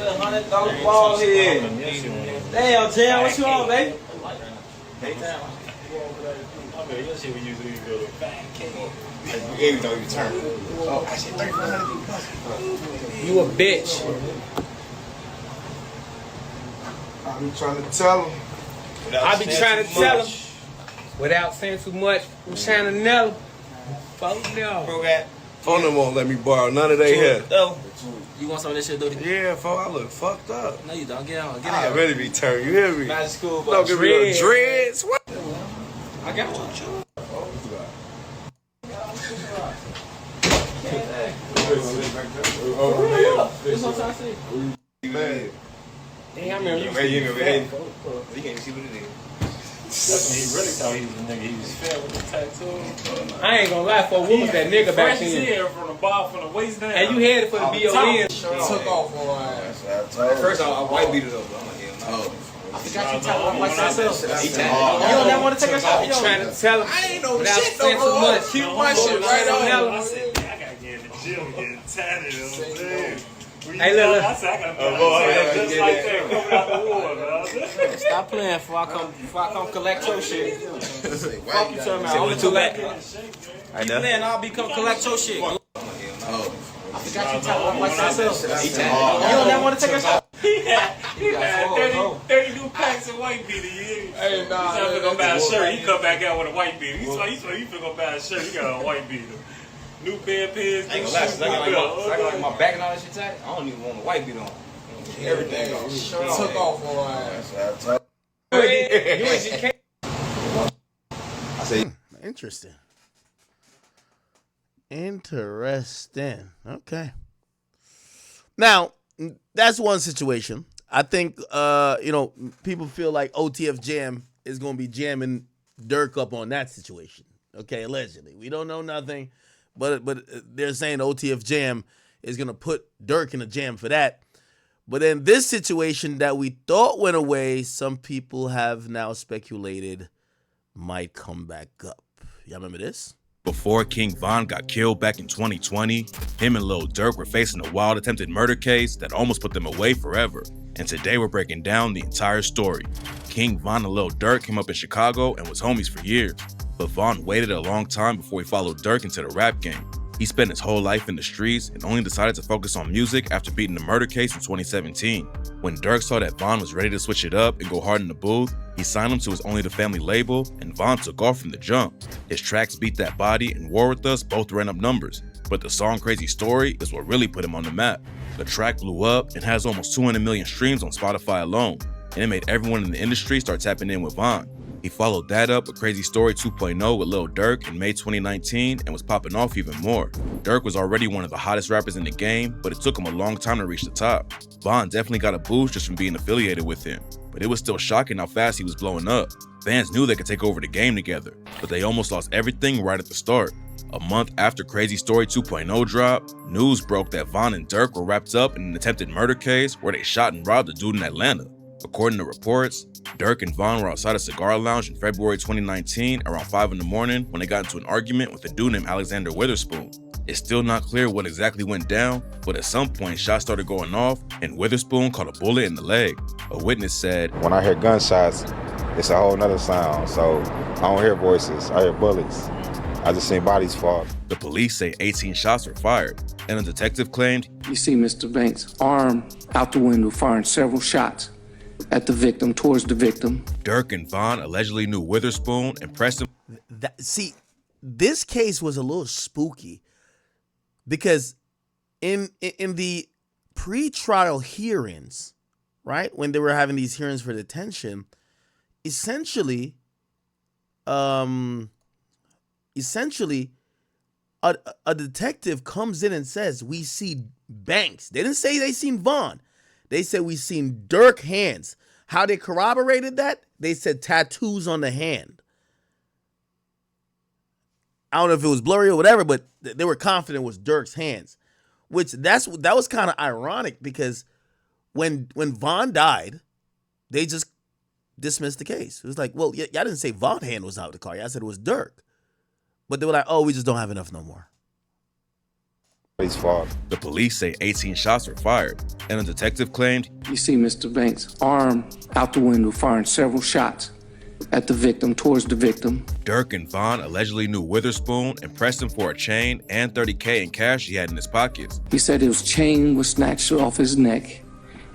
a $100 ball here. Damn, Jam, what you on, baby? Daytime. Okay, you'll see we usually go to back. We gave you no return. Oh, I said 3,500. You a bitch. I be trying to tell him. Without saying too much. I'm trying to know. Fuck no. Phone them won't let me borrow none of their hair. You want some of this shit, dude? Yeah, folks, I look fucked up. No, you don't. Get on. Get I out. really be turned. You hear me? Magic school, but don't give me no dreads. What? I got you. This what I see. Man. Damn, I remember you. You can't even see what it is. That's when he really thought he was a nigga. He was fair with the tattoo. I ain't gonna lie, for what was that nigga back then? From the bar, from the waist down. And you headed for the BON. Took off on First, I white beat it up. I'm like, hell no. I forgot you talking about myself. You don't never want to take us out. You trying to tell him. I ain't know without shit saying too much. Keep my shit right on. I said, I gotta get in the gym, getting tatted. Hey, look. I said, I gotta just like that, coming out the war, man. Stop playing before I come collect your shit. Fuck you talking about. I'm too back. Keep playing, I'll come collect your shit. I forgot you talking about myself. You don't never want to take us out. He had 30 new packs of white beater. Hey, nah. He's finna go buy a shirt. He come back out with a white beater. He's finna go buy a shirt. He got a white beater. New pair of pants. I got like my back and all that shit tight. I don't even want a white beater on. Everything on. Took off on. I say, interesting. Okay. Now, that's one situation. I think, people feel like OTF Jam is going to be jamming Dirk up on that situation. Okay, allegedly. We don't know nothing, but they're saying OTF Jam is going to put Dirk in a jam for that. But then this situation that we thought went away, some people have now speculated might come back up. Y'all remember this? Before King Von got killed back in 2020, him and Lil Durk were facing a wild attempted murder case that almost put them away forever. And today we're breaking down the entire story. King Von and Lil Durk came up in Chicago and was homies for years. But Von waited a long time before he followed Durk into the rap game. He spent his whole life in the streets and only decided to focus on music after beating the murder case in 2017. When Durk saw that Von was ready to switch it up and go hard in the booth, he signed him to his Only the Family label, and Von took off from the jump. His tracks Beat That Body and War With Us both ran up numbers, but the song Crazy Story is what really put him on the map. The track blew up and has almost 200 million streams on Spotify alone, and it made everyone in the industry start tapping in with Von. He followed that up with Crazy Story 2.0 with Lil Durk in May 2019 and was popping off even more. Durk was already one of the hottest rappers in the game, but it took him a long time to reach the top. Von definitely got a boost just from being affiliated with him, but it was still shocking how fast he was blowing up. Fans knew they could take over the game together, but they almost lost everything right at the start. A month after Crazy Story 2.0 dropped, news broke that Von and Dirk were wrapped up in an attempted murder case where they shot and robbed a dude in Atlanta. According to reports, Dirk and Von were outside a cigar lounge in February 2019 around 5 in the morning when they got into an argument with a dude named Alexander Witherspoon. It's still not clear what exactly went down, but at some point shots started going off and Witherspoon caught a bullet in the leg. A witness said, "When I hear gunshots, it's a whole nother sound, so I don't hear voices, I hear bullets. I just seen bodies fall." The police say 18 shots were fired, and a detective claimed, "You see Mr. Banks' arm out the window firing several shots at the victim, towards the victim." Dirk and Von allegedly knew Witherspoon and pressed him. See, this case was a little spooky because in the pre-trial hearings, right, when they were having these hearings for detention, essentially a detective comes in and says, "We see Banks." They didn't say they seen Vaughn. They said we seen Dirk hands. How they corroborated that? They said tattoos on the hand. I don't know if it was blurry or whatever, but they were confident it was Dirk's hands. Which that was kind of ironic because when Vaughn died, they just dismissed the case. It was like, well, y'all didn't say Vaughn's hand was out of the car. Y'all said it was Dirk. But they were like, oh, we just don't have enough no more. The police say 18 shots were fired, and a detective claimed, "You see Mr. Banks' arm out the window firing several shots at the victim, towards the victim." Dirk and Von allegedly knew Witherspoon and pressed him for a chain and $30K in cash he had in his pockets. He said his chain was snatched off his neck,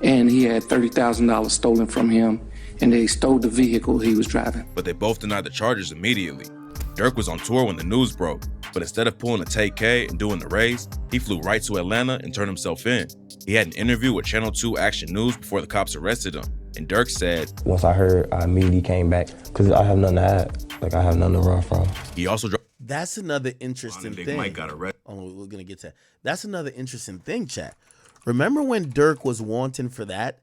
and he had $30,000 stolen from him, and they stole the vehicle he was driving. But they both denied the charges immediately. Dirk was on tour when the news broke, but instead of pulling a TK and doing the race, he flew right to Atlanta and turned himself in. He had an interview with Channel 2 Action News before the cops arrested him, and Dirk said, "Once I heard, I immediately came back because I have nothing to hide. Like, I have nothing to run from." He also That's another interesting thing. Mike got arrested. Oh, we're going to get to that. That's another interesting thing, chat. Remember when Dirk was wanting for that?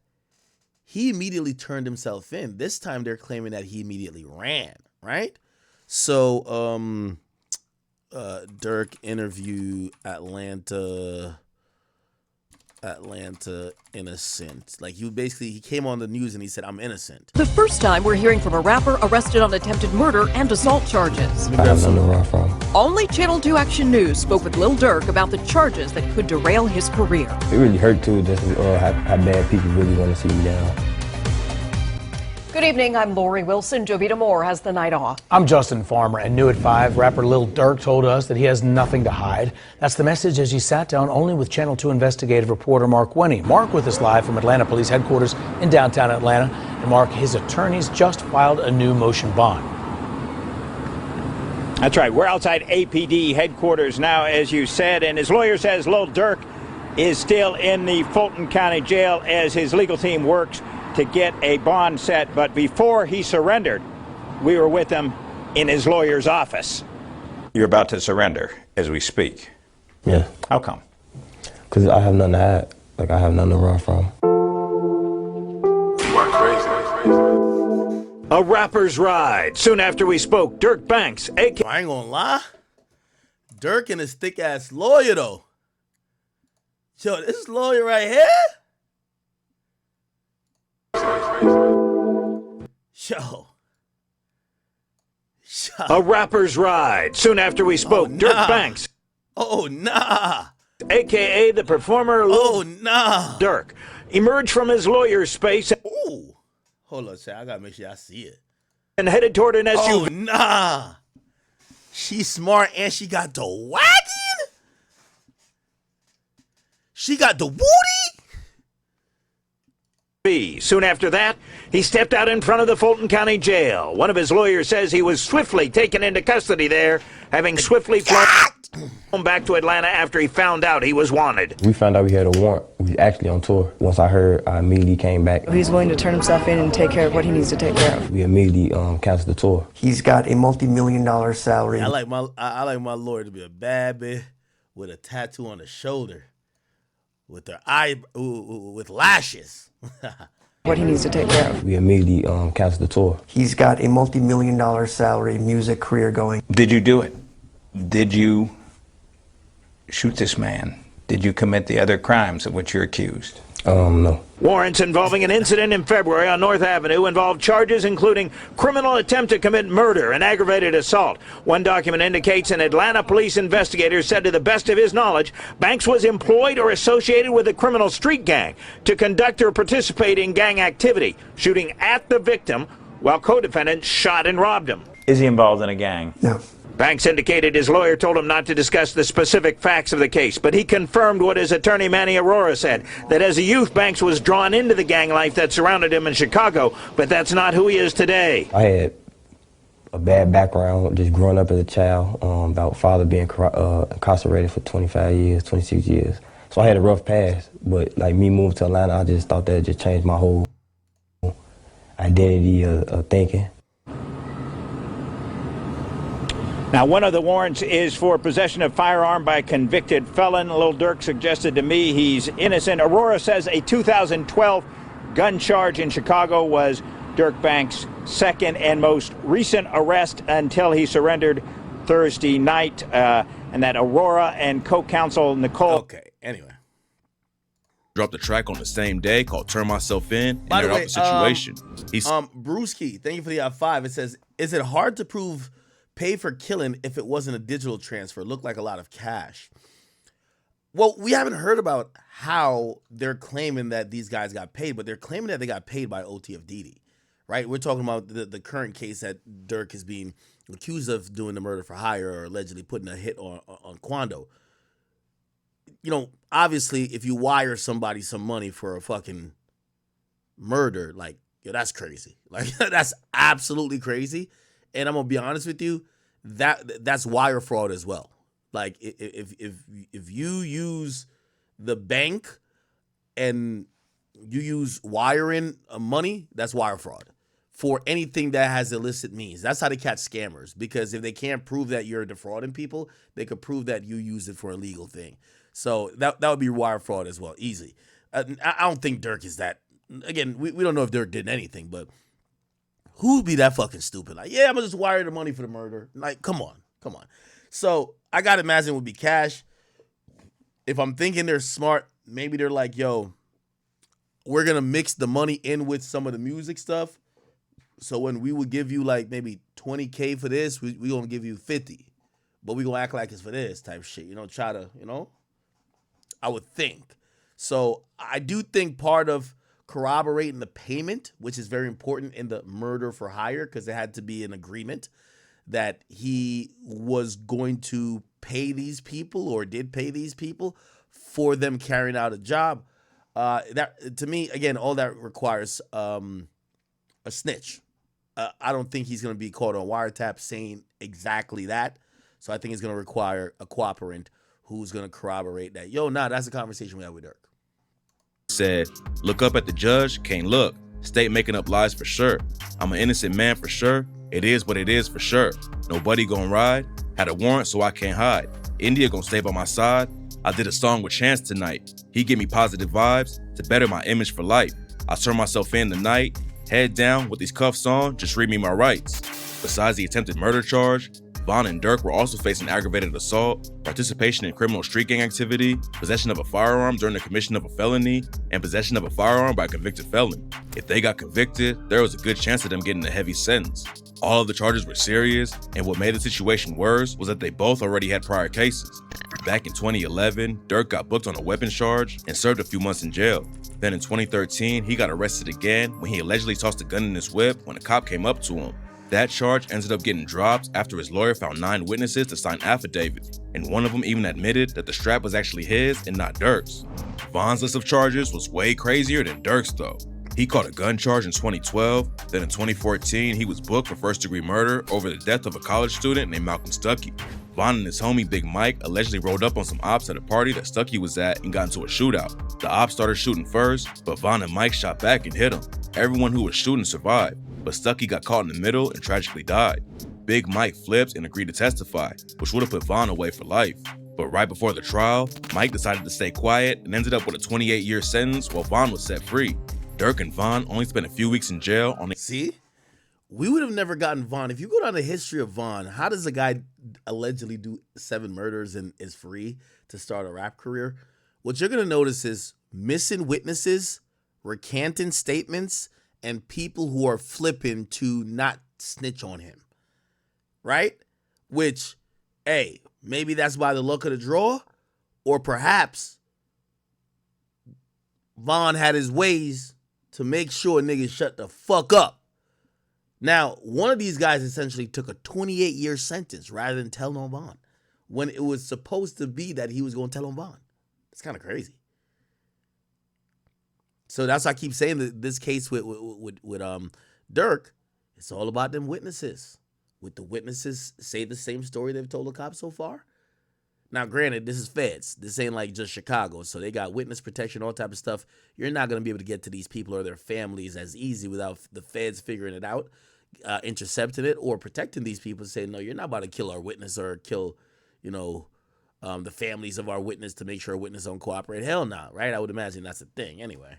He immediately turned himself in. This time they're claiming that he immediately ran, right? So, Dirk interview Atlanta innocent. Like he came on the news and he said, "I'm innocent." The first time we're hearing from a rapper arrested on attempted murder and assault charges. I have nothing to run from. Only Channel 2 Action News spoke with Lil Durk about the charges that could derail his career. It really hurt too, just how bad people really want to see me down. Good evening, I'm Lori Wilson. Jovita Moore has the night off. I'm Justin Farmer, and new at 5, rapper Lil Durk told us that he has nothing to hide. That's the message as he sat down only with Channel 2 investigative reporter Mark Winnie. Mark with us live from Atlanta Police Headquarters in downtown Atlanta. And Mark, his attorneys just filed a new motion bond. That's right. We're outside APD headquarters now, as you said, and his lawyer says Lil Durk is still in the Fulton County Jail as his legal team works to get a bond set. But before he surrendered, we were with him in his lawyer's office. You're about to surrender as we speak. Yeah. How come? Because I have nothing to hide. Like, I have nothing to run from. You are crazy. A rapper's ride. Soon after we spoke, Dirk Banks, a.k.a. I ain't gonna lie. Dirk and his thick ass lawyer though. Yo, this lawyer right here. Yo. A rapper's ride. Soon after we spoke, Dirk Banks. Oh, nah. A.k.a. the performer Lil Durk emerged from his lawyer's space. Ooh. Hold on, chat. I gotta make sure I see it. And headed toward an SUV. Oh, nah. She's smart and she got the wagon. She got the woody. Soon after that, he stepped out in front of the Fulton County Jail. One of his lawyers says he was swiftly taken into custody there, having swiftly flown back to Atlanta after he found out he was wanted. We found out we had a warrant. We was actually on tour. Once I heard, I immediately came back. He's going to turn himself in and take care of what he needs to take care of. We immediately canceled the tour. He's got a multi-million-dollar salary. I like my lawyer to be a bad bitch with a tattoo on the shoulder, with her eye, with lashes. what he needs to take care of. We immediately canceled the tour. He's got a multi-million-dollar salary music career going. Did you do it? Did you shoot this man? Did you commit the other crimes of which you're accused? No. Warrants involving an incident in February on North Avenue involved charges including criminal attempt to commit murder and aggravated assault. One document indicates an Atlanta police investigator said to the best of his knowledge, Banks was employed or associated with a criminal street gang to conduct or participate in gang activity, shooting at the victim while co-defendants shot and robbed him. Is he involved in a gang? No. Banks indicated his lawyer told him not to discuss the specific facts of the case, but he confirmed what his attorney Manny Aurora said, that as a youth, Banks was drawn into the gang life that surrounded him in Chicago, but that's not who he is today. I had a bad background, just growing up as a child, about father being incarcerated for 25 years, 26 years. So I had a rough past, but like me moving to Atlanta, I just thought that just changed my whole identity of thinking. Now, one of the warrants is for possession of firearm by a convicted felon. Lil Durk suggested to me he's innocent. Aurora says a 2012 gun charge in Chicago was Dirk Banks' second and most recent arrest until he surrendered Thursday night, and that Aurora and co-counsel Nicole... Okay, anyway. Dropped a track on the same day called Turn Myself In, and By the aired out way, the situation. Brewski, thank you for the five. It says, is it hard to prove pay for killing if it wasn't a digital transfer? Looked like a lot of cash. Well, we haven't heard about how they're claiming that these guys got paid, but they're claiming that they got paid by OTFDD, right? We're talking about the current case that Dirk is being accused of doing the murder for hire or allegedly putting a hit on Quando. You know, obviously, if you wire somebody some money for a fucking murder, like, yo, that's crazy. Like, that's absolutely crazy. And I'm gonna be honest with you, that's wire fraud as well. Like if you use the bank and you use wiring money, that's wire fraud for anything that has illicit means. That's how they catch scammers, because if they can't prove that you're defrauding people, they could prove that you use it for a legal thing. So that would be wire fraud as well, easy. I don't think Dirk is that. Again, we don't know if Dirk did anything, but who'd be that fucking stupid? Like, yeah, I'm gonna just wire the money for the murder. Like, come on. So I gotta imagine it would be cash. If I'm thinking they're smart, maybe they're like, yo, we're gonna mix the money in with some of the music stuff. So when we would give you like maybe $20K for this, we gonna give you 50, but we gonna act like it's for this type shit. You know, try to, I would think. So I do think part of corroborating the payment, which is very important in the murder for hire, because there had to be an agreement that he was going to pay these people or did pay these people for them carrying out a job. That, to me, again, all that requires a snitch. I don't think he's going to be caught on wiretap saying exactly that. So I think it's going to require a cooperant who's going to corroborate that. Yo, that's a conversation we had with Dirk. Said, look up at the judge, can't look. State making up lies for sure. I'm an innocent man for sure. It is what it is for sure. Nobody gonna ride. Had a warrant so I can't hide. India gonna stay by my side. I did a song with Chance tonight. He give me positive vibes to better my image for life. I turn myself in tonight. Head down with these cuffs on, just read me my rights. Besides the attempted murder charge, Von and Dirk were also facing aggravated assault, participation in criminal street gang activity, possession of a firearm during the commission of a felony, and possession of a firearm by a convicted felon. If they got convicted, there was a good chance of them getting a heavy sentence. All of the charges were serious, and what made the situation worse was that they both already had prior cases. Back in 2011, Dirk got booked on a weapons charge and served a few months in jail. Then in 2013, he got arrested again when he allegedly tossed a gun in his whip when a cop came up to him. That charge ended up getting dropped after his lawyer found 9 witnesses to sign affidavits, and one of them even admitted that the strap was actually his and not Dirk's. Von's list of charges was way crazier than Dirk's though. He caught a gun charge in 2012, then in 2014 he was booked for first-degree murder over the death of a college student named Malcolm Stuckey. Von and his homie Big Mike allegedly rolled up on some ops at a party that Stuckey was at and got into a shootout. The ops started shooting first, but Von and Mike shot back and hit him. Everyone who was shooting survived, but Stuckey got caught in the middle and tragically died. Big Mike flipped and agreed to testify, which would have put Von away for life. But right before the trial, Mike decided to stay quiet and ended up with a 28-year sentence while Von was set free. Dirk and Von only spent a few weeks in jail on. See? We would have never gotten Von. If you go down the history of Von, how does a guy allegedly do 7 murders and is free to start a rap career? What you're going to notice is missing witnesses, recanting statements, and people who are flipping to not snitch on him. Right? Which, hey, maybe that's by the luck of the draw, or perhaps Von had his ways to make sure niggas shut the fuck up. Now, one of these guys essentially took a 28-year sentence rather than telling on Von, when it was supposed to be that he was going to tell on Von. It's kind of crazy. So that's why I keep saying that this case with Dirk, it's all about them witnesses. Would the witnesses say the same story they've told the cops so far? Now, granted, this is feds. This ain't like just Chicago, so they got witness protection, all type of stuff. You're not going to be able to get to these people or their families as easy without the feds figuring it out, intercepting it, or protecting these people, saying, no, you're not about to kill our witness or kill, the families of our witness to make sure our witness don't cooperate. Hell no, right? I would imagine that's a thing anyway.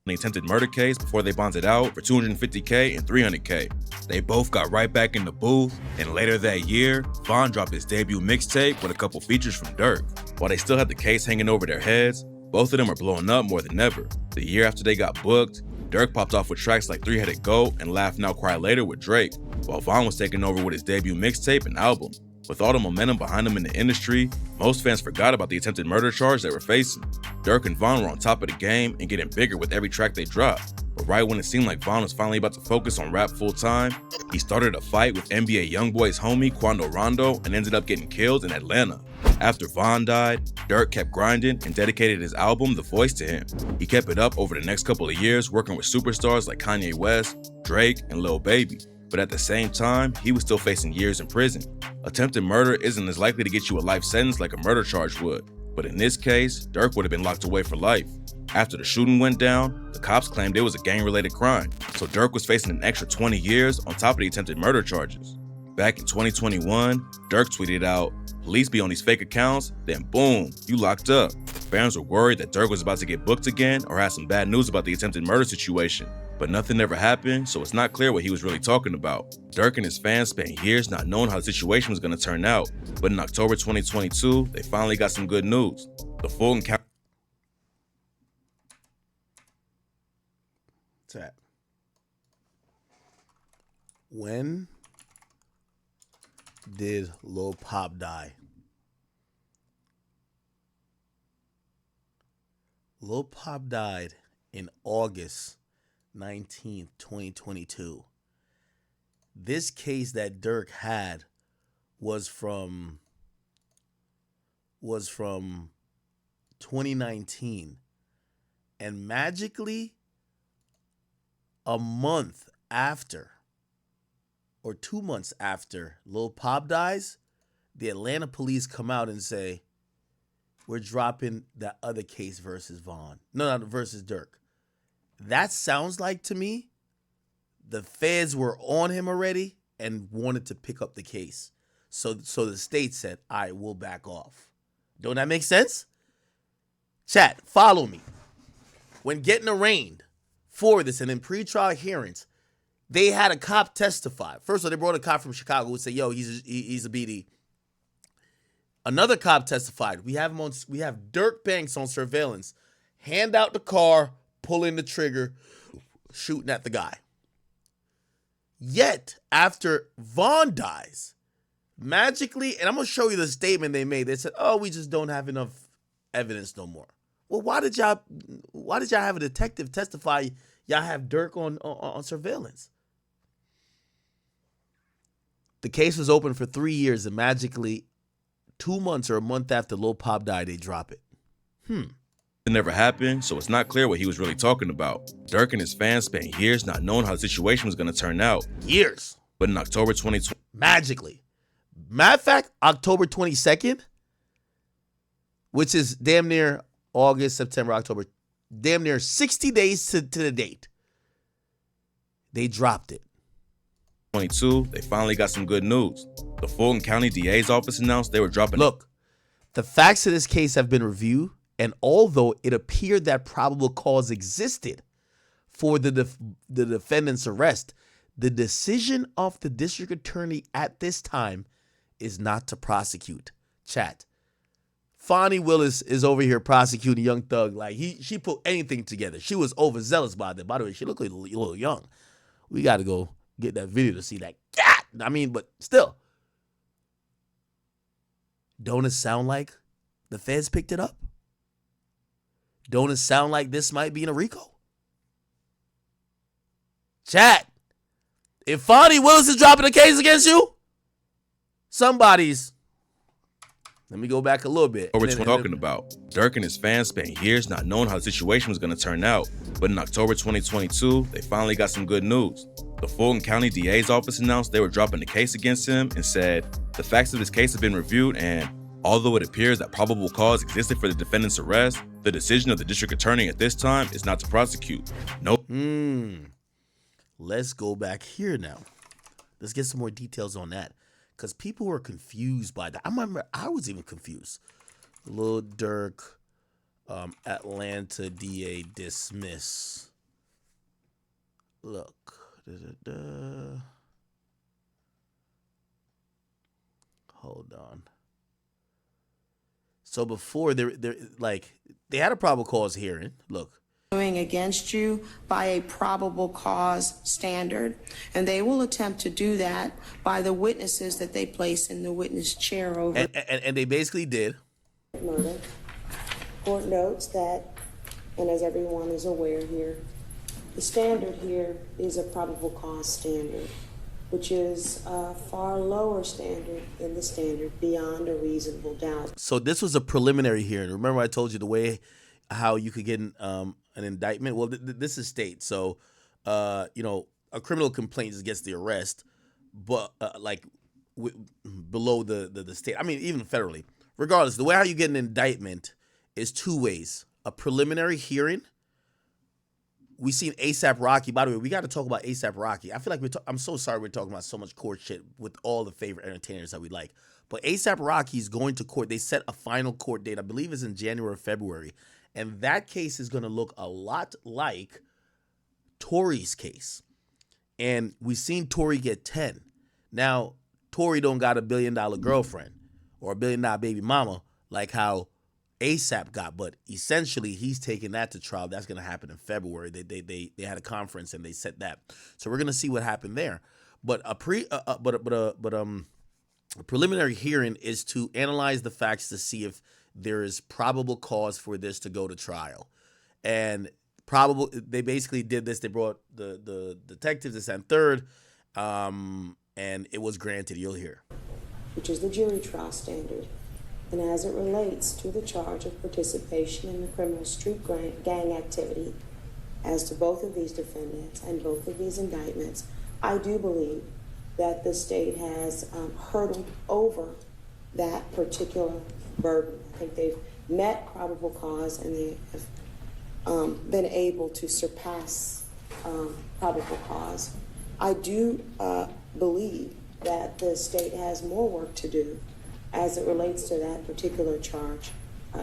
The attempted murder case before they bonded out for $250K and $300K. They both got right back in the booth, and later that year, Von dropped his debut mixtape with a couple features from Dirk. While they still had the case hanging over their heads, both of them are blowing up more than ever. The year after they got booked, Dirk popped off with tracks like 3-Headed Goat and Laugh Now Cry Later with Drake, while Von was taking over with his debut mixtape and album. With all the momentum behind him in the industry, most fans forgot about the attempted murder charge they were facing. Dirk and Von were on top of the game and getting bigger with every track they dropped. But right when it seemed like Von was finally about to focus on rap full time, he started a fight with NBA YoungBoy's homie Quando Rondo and ended up getting killed in Atlanta. After Von died, Dirk kept grinding and dedicated his album The Voice to him. He kept it up over the next couple of years, working with superstars like Kanye West, Drake, and Lil Baby. But at the same time, he was still facing years in prison. Attempted murder isn't as likely to get you a life sentence like a murder charge would. But in this case, Dirk would have been locked away for life. After the shooting went down, the cops claimed it was a gang-related crime, so Dirk was facing an extra 20 years on top of the attempted murder charges. Back in 2021, Dirk tweeted out, "Police be on these fake accounts, then boom, you locked up." Fans were worried that Dirk was about to get booked again or had some bad news about the attempted murder situation. But nothing ever happened, so it's not clear what he was really talking about. Dirk and his fans spent years not knowing how the situation was going to turn out, but in October 2022, they finally got some good news. The Fulton County... What's that? When did Lil Pop die? Lil Pop died in August 19th, 2022. This case that Dirk had was from 2019. And magically, a month after, or 2 months after Lil Pop dies, the Atlanta police come out and say, we're dropping that other case versus Von. No, not versus Dirk. That sounds like to me the feds were on him already and wanted to pick up the case. So the state said, all right, we'll back off. Don't that make sense? Chat, follow me. When getting arraigned for this and in pretrial hearings, they had a cop testify. First of all, they brought a cop from Chicago who would say, yo, he's a BD. Another cop testified. We have Dirk Banks on surveillance. Hand out the car, pulling the trigger, shooting at the guy. Yet, after Von dies, magically, and I'm going to show you the statement they made. They said, oh, we just don't have enough evidence no more. Well, why did y'all have a detective testify y'all have Dirk on surveillance? The case was open for 3 years, and magically, 2 months or a month after Lil Pop died, they drop it. It never happened, so it's not clear what he was really talking about. Dirk and his fans spent years not knowing how the situation was going to turn out. Years. But in October 2020... Magically. Matter of fact, October 22nd, which is damn near August, September, October, damn near 60 days to the date, they dropped it. 22, they finally got some good news. The Fulton County DA's office announced they were dropping... Look, the facts of this case have been reviewed, and although it appeared that probable cause existed for the defendant's arrest. The decision of the district attorney at this time is not to prosecute. Chat. Fonnie Willis is over here prosecuting Young Thug like she put anything together. She was overzealous by that. By the way, she looked a little young. We got to go get that video to see that. I mean, but still. Don't it sound like the feds picked it up? Don't it sound like this might be in a RICO? Chat. If Fonnie Willis is dropping a case against you, somebody's. Let me go back a little bit. What we're talking about. Dirk and his fans spent years not knowing how the situation was going to turn out. But in October 2022, they finally got some good news. The Fulton County DA's office announced they were dropping the case against him and said, the facts of this case have been reviewed and although it appears that probable cause existed for the defendant's arrest, the decision of the district attorney at this time is not to prosecute. Nope. Let's go back here now. Let's get some more details on that. Because people were confused by that. I remember I was even confused. Lil Durk, Atlanta DA dismiss. Look. Hold on. So before they had a probable cause hearing. Look. Against you by a probable cause standard, and they will attempt to do that by the witnesses that they place in the witness chair over. And they basically did. Murder. Court notes that, and as everyone is aware here, the standard here is a probable cause standard, which is a far lower standard than the standard beyond a reasonable doubt. So this was a preliminary hearing. Remember I told you the way how you could get an indictment? Well, this is state. So, a criminal complaint is against the arrest, but below the state. I mean, even federally. Regardless, the way how you get an indictment is two ways. A preliminary hearing. We seen A$AP Rocky. By the way, we got to talk about A$AP Rocky. I feel like I'm so sorry we're talking about so much court shit with all the favorite entertainers that we like. But A$AP Rocky is going to court. They set a final court date. I believe it's in January or February. And that case is going to look a lot like Tory's case. And we've seen Tory get 10. Now, Tory don't got $1 billion girlfriend or $1 billion baby mama like how A$AP got. But essentially, he's taking that to trial. That's going to happen in February. They had a conference and they set that. So we're going to see what happened there. But a preliminary hearing is to analyze the facts to see if there is probable cause for this to go to trial. And they basically did this. They brought the detectives, this and third, and it was granted. You'll hear. Which is the jury trial standard. And as it relates to the charge of participation in the criminal street gang activity, as to both of these defendants and both of these indictments, I do believe that the state has hurdled over that particular burden. I think they've met probable cause and they have been able to surpass probable cause. I do believe that the state has more work to do as it relates to that particular charge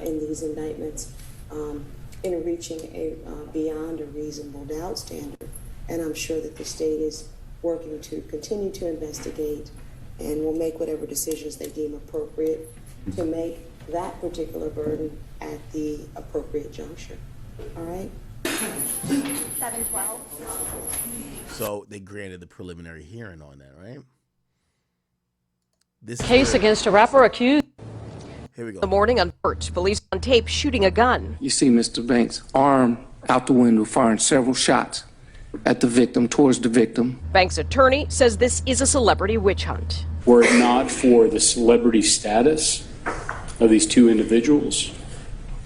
in these indictments in reaching a beyond a reasonable doubt standard. And I'm sure that the state is working to continue to investigate and will make whatever decisions they deem appropriate to make that particular burden at the appropriate juncture. All right? 712. So they granted the preliminary hearing on that, right? This Case against a rapper accused. Here we go. The morning on Burt, police on tape shooting a gun. You see Mr. Banks' arm out the window firing several shots at the victim, towards the victim. Banks' attorney says this is a celebrity witch hunt. Were it not for the celebrity status of these two individuals,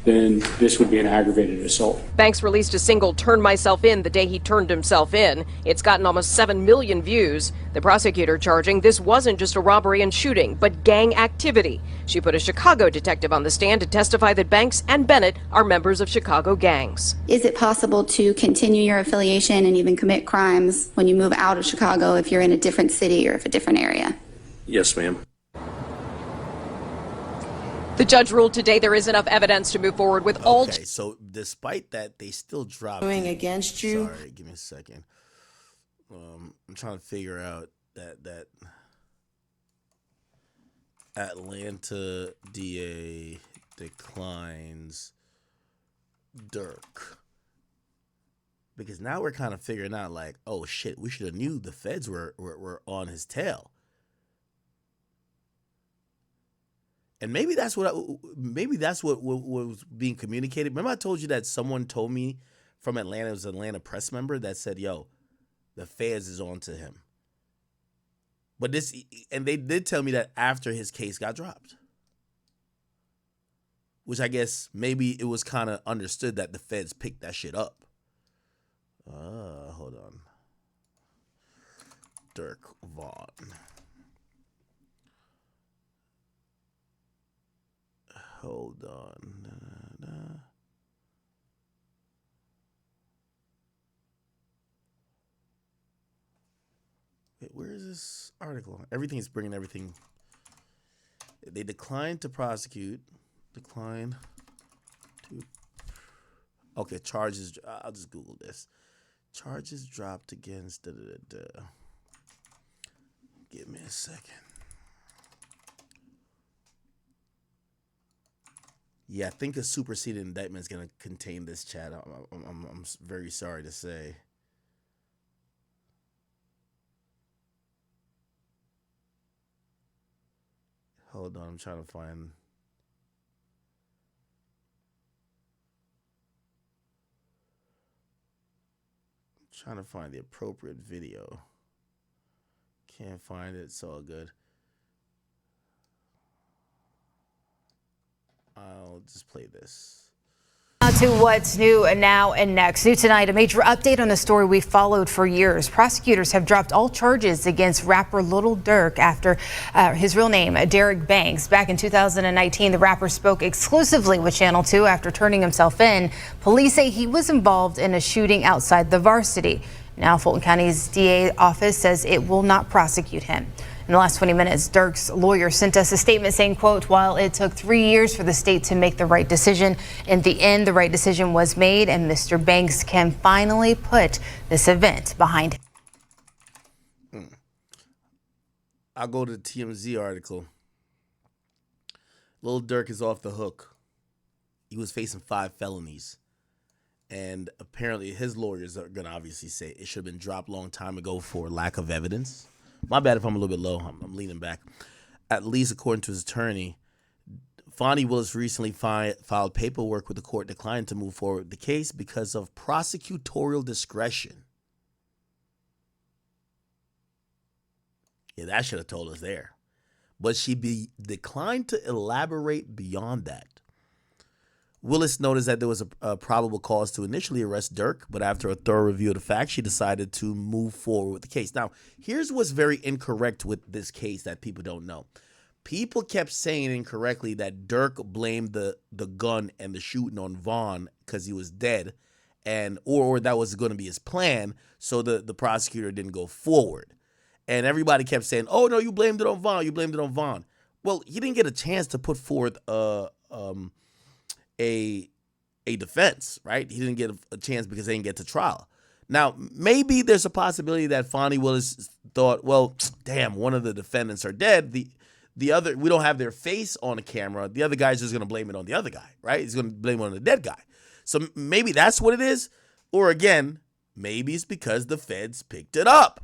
then this would be an aggravated assault. Banks released a single "Turn Myself In" the day he turned himself in. It's gotten almost 7 million views. The prosecutor charging this wasn't just a robbery and shooting, but gang activity. She put a Chicago detective on the stand to testify that Banks and Bennett are members of Chicago gangs. Is it possible to continue your affiliation and even commit crimes when you move out of Chicago if you're in a different city or if a different area? Yes, ma'am. The judge ruled today there is enough evidence to move forward with all. Okay, so despite that, they still dropped Going it. against you. Sorry, give me a second. I'm trying to figure out that Atlanta DA declines Dirk. Because now we're kind of figuring out, like, oh shit, we should have knew the feds were on his tail. And maybe that's what was being communicated. Remember I told you that someone told me from Atlanta, it was an Atlanta press member that said, yo, the feds is on to him. But and they did tell me that after his case got dropped. Which I guess maybe it was kind of understood that the feds picked that shit up. Hold on. Dirk Vaughn. Hold on. Wait, where is this article? Everything's bringing everything. They declined to prosecute. Decline to. Okay, charges. I'll just Google this. Charges dropped against. Give me a second. Yeah, I think a superseded indictment is going to contain this chat. I'm very sorry to say. Hold on, I'm trying to find. Trying to find the appropriate video. Can't find it. It's all good. I'll just play this. Now to what's new and now and next. New tonight, a major update on a story we followed for years. Prosecutors have dropped all charges against rapper Lil Durk after his real name, Derek Banks. Back in 2019, the rapper spoke exclusively with Channel 2 after turning himself in. Police say he was involved in a shooting outside the Varsity. Now Fulton County's DA office says it will not prosecute him. In the last 20 minutes, Dirk's lawyer sent us a statement saying, quote, while it took 3 years for the state to make the right decision, in the end, the right decision was made, and Mr. Banks can finally put this event behind him. I'll go to the TMZ article. Lil Durk is off the hook. He was facing 5 felonies. And apparently his lawyers are going to obviously say it should have been dropped a long time ago for lack of evidence. My bad if I'm a little bit low. I'm leaning back. At least according to his attorney, Fonnie Willis recently filed paperwork with the court declining to move forward with the case because of prosecutorial discretion. Yeah, that should have told us there. But she declined to elaborate beyond that. Willis noticed that there was a probable cause to initially arrest Dirk, but after a thorough review of the facts, she decided to move forward with the case. Now, here's what's very incorrect with this case that people don't know. People kept saying incorrectly that Dirk blamed the gun and the shooting on Vaughn because he was dead, and or that was going to be his plan, so the prosecutor didn't go forward. And everybody kept saying, oh, no, you blamed it on Vaughn. You blamed it on Vaughn. Well, he didn't get a chance to put forth a defense, right? He didn't get a chance because they didn't get to trial. Now, maybe there's a possibility that Fonnie Willis thought, well, damn, one of the defendants are dead. The other, we don't have their face on the camera. The other guy's just going to blame it on the other guy, right? He's going to blame it on the dead guy. So maybe that's what it is. Or again, maybe it's because the feds picked it up.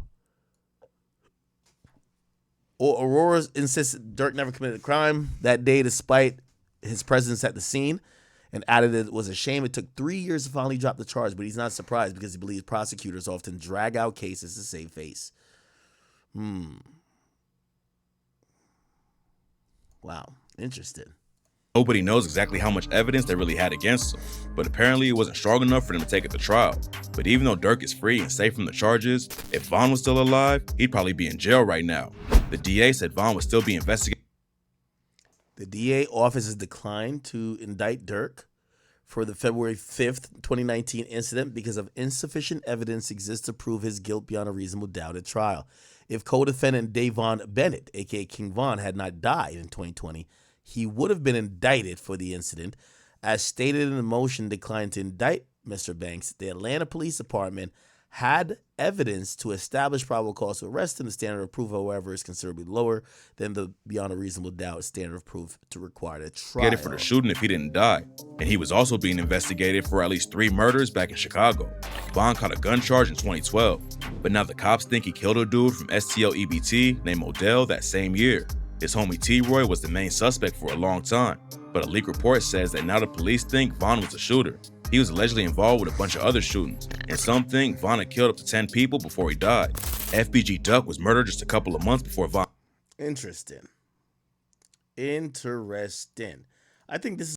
Or Aurora insists Dirk never committed a crime that day despite his presence at the scene, and added it was a shame it took 3 years to finally drop the charge, but he's not surprised because he believes prosecutors often drag out cases to save face. Wow, interesting. Nobody knows exactly how much evidence they really had against him, but apparently it wasn't strong enough for them to take it to trial. But even though Dirk is free and safe from the charges, if Vaughn was still alive, he'd probably be in jail right now. The DA said Vaughn would still be investigated. The DA office has declined to indict Dirk for the February 5th, 2019 incident because of insufficient evidence exists to prove his guilt beyond a reasonable doubt at trial. If co-defendant Davon Bennett, a.k.a. King Von, had not died in 2020, he would have been indicted for the incident. As stated in the motion declined to indict Mr. Banks, the Atlanta Police Department had evidence to establish probable cause to arrest him. The standard of proof, however, is considerably lower than the beyond a reasonable doubt standard of proof to require a trial. Get it for the shooting if he didn't die. And he was also being investigated for at least 3 murders back in Chicago. Vaughn caught a gun charge in 2012, but now the cops think he killed a dude from STL EBT named Odell that same year. His homie T-Roy was the main suspect for a long time, but a leaked report says that now the police think Vaughn was a shooter. He was allegedly involved with a bunch of other shootings, and some think Vaughn had killed up to 10 people before he died. FBG Duck was murdered just a couple of months before Vaughn. Interesting. I think this is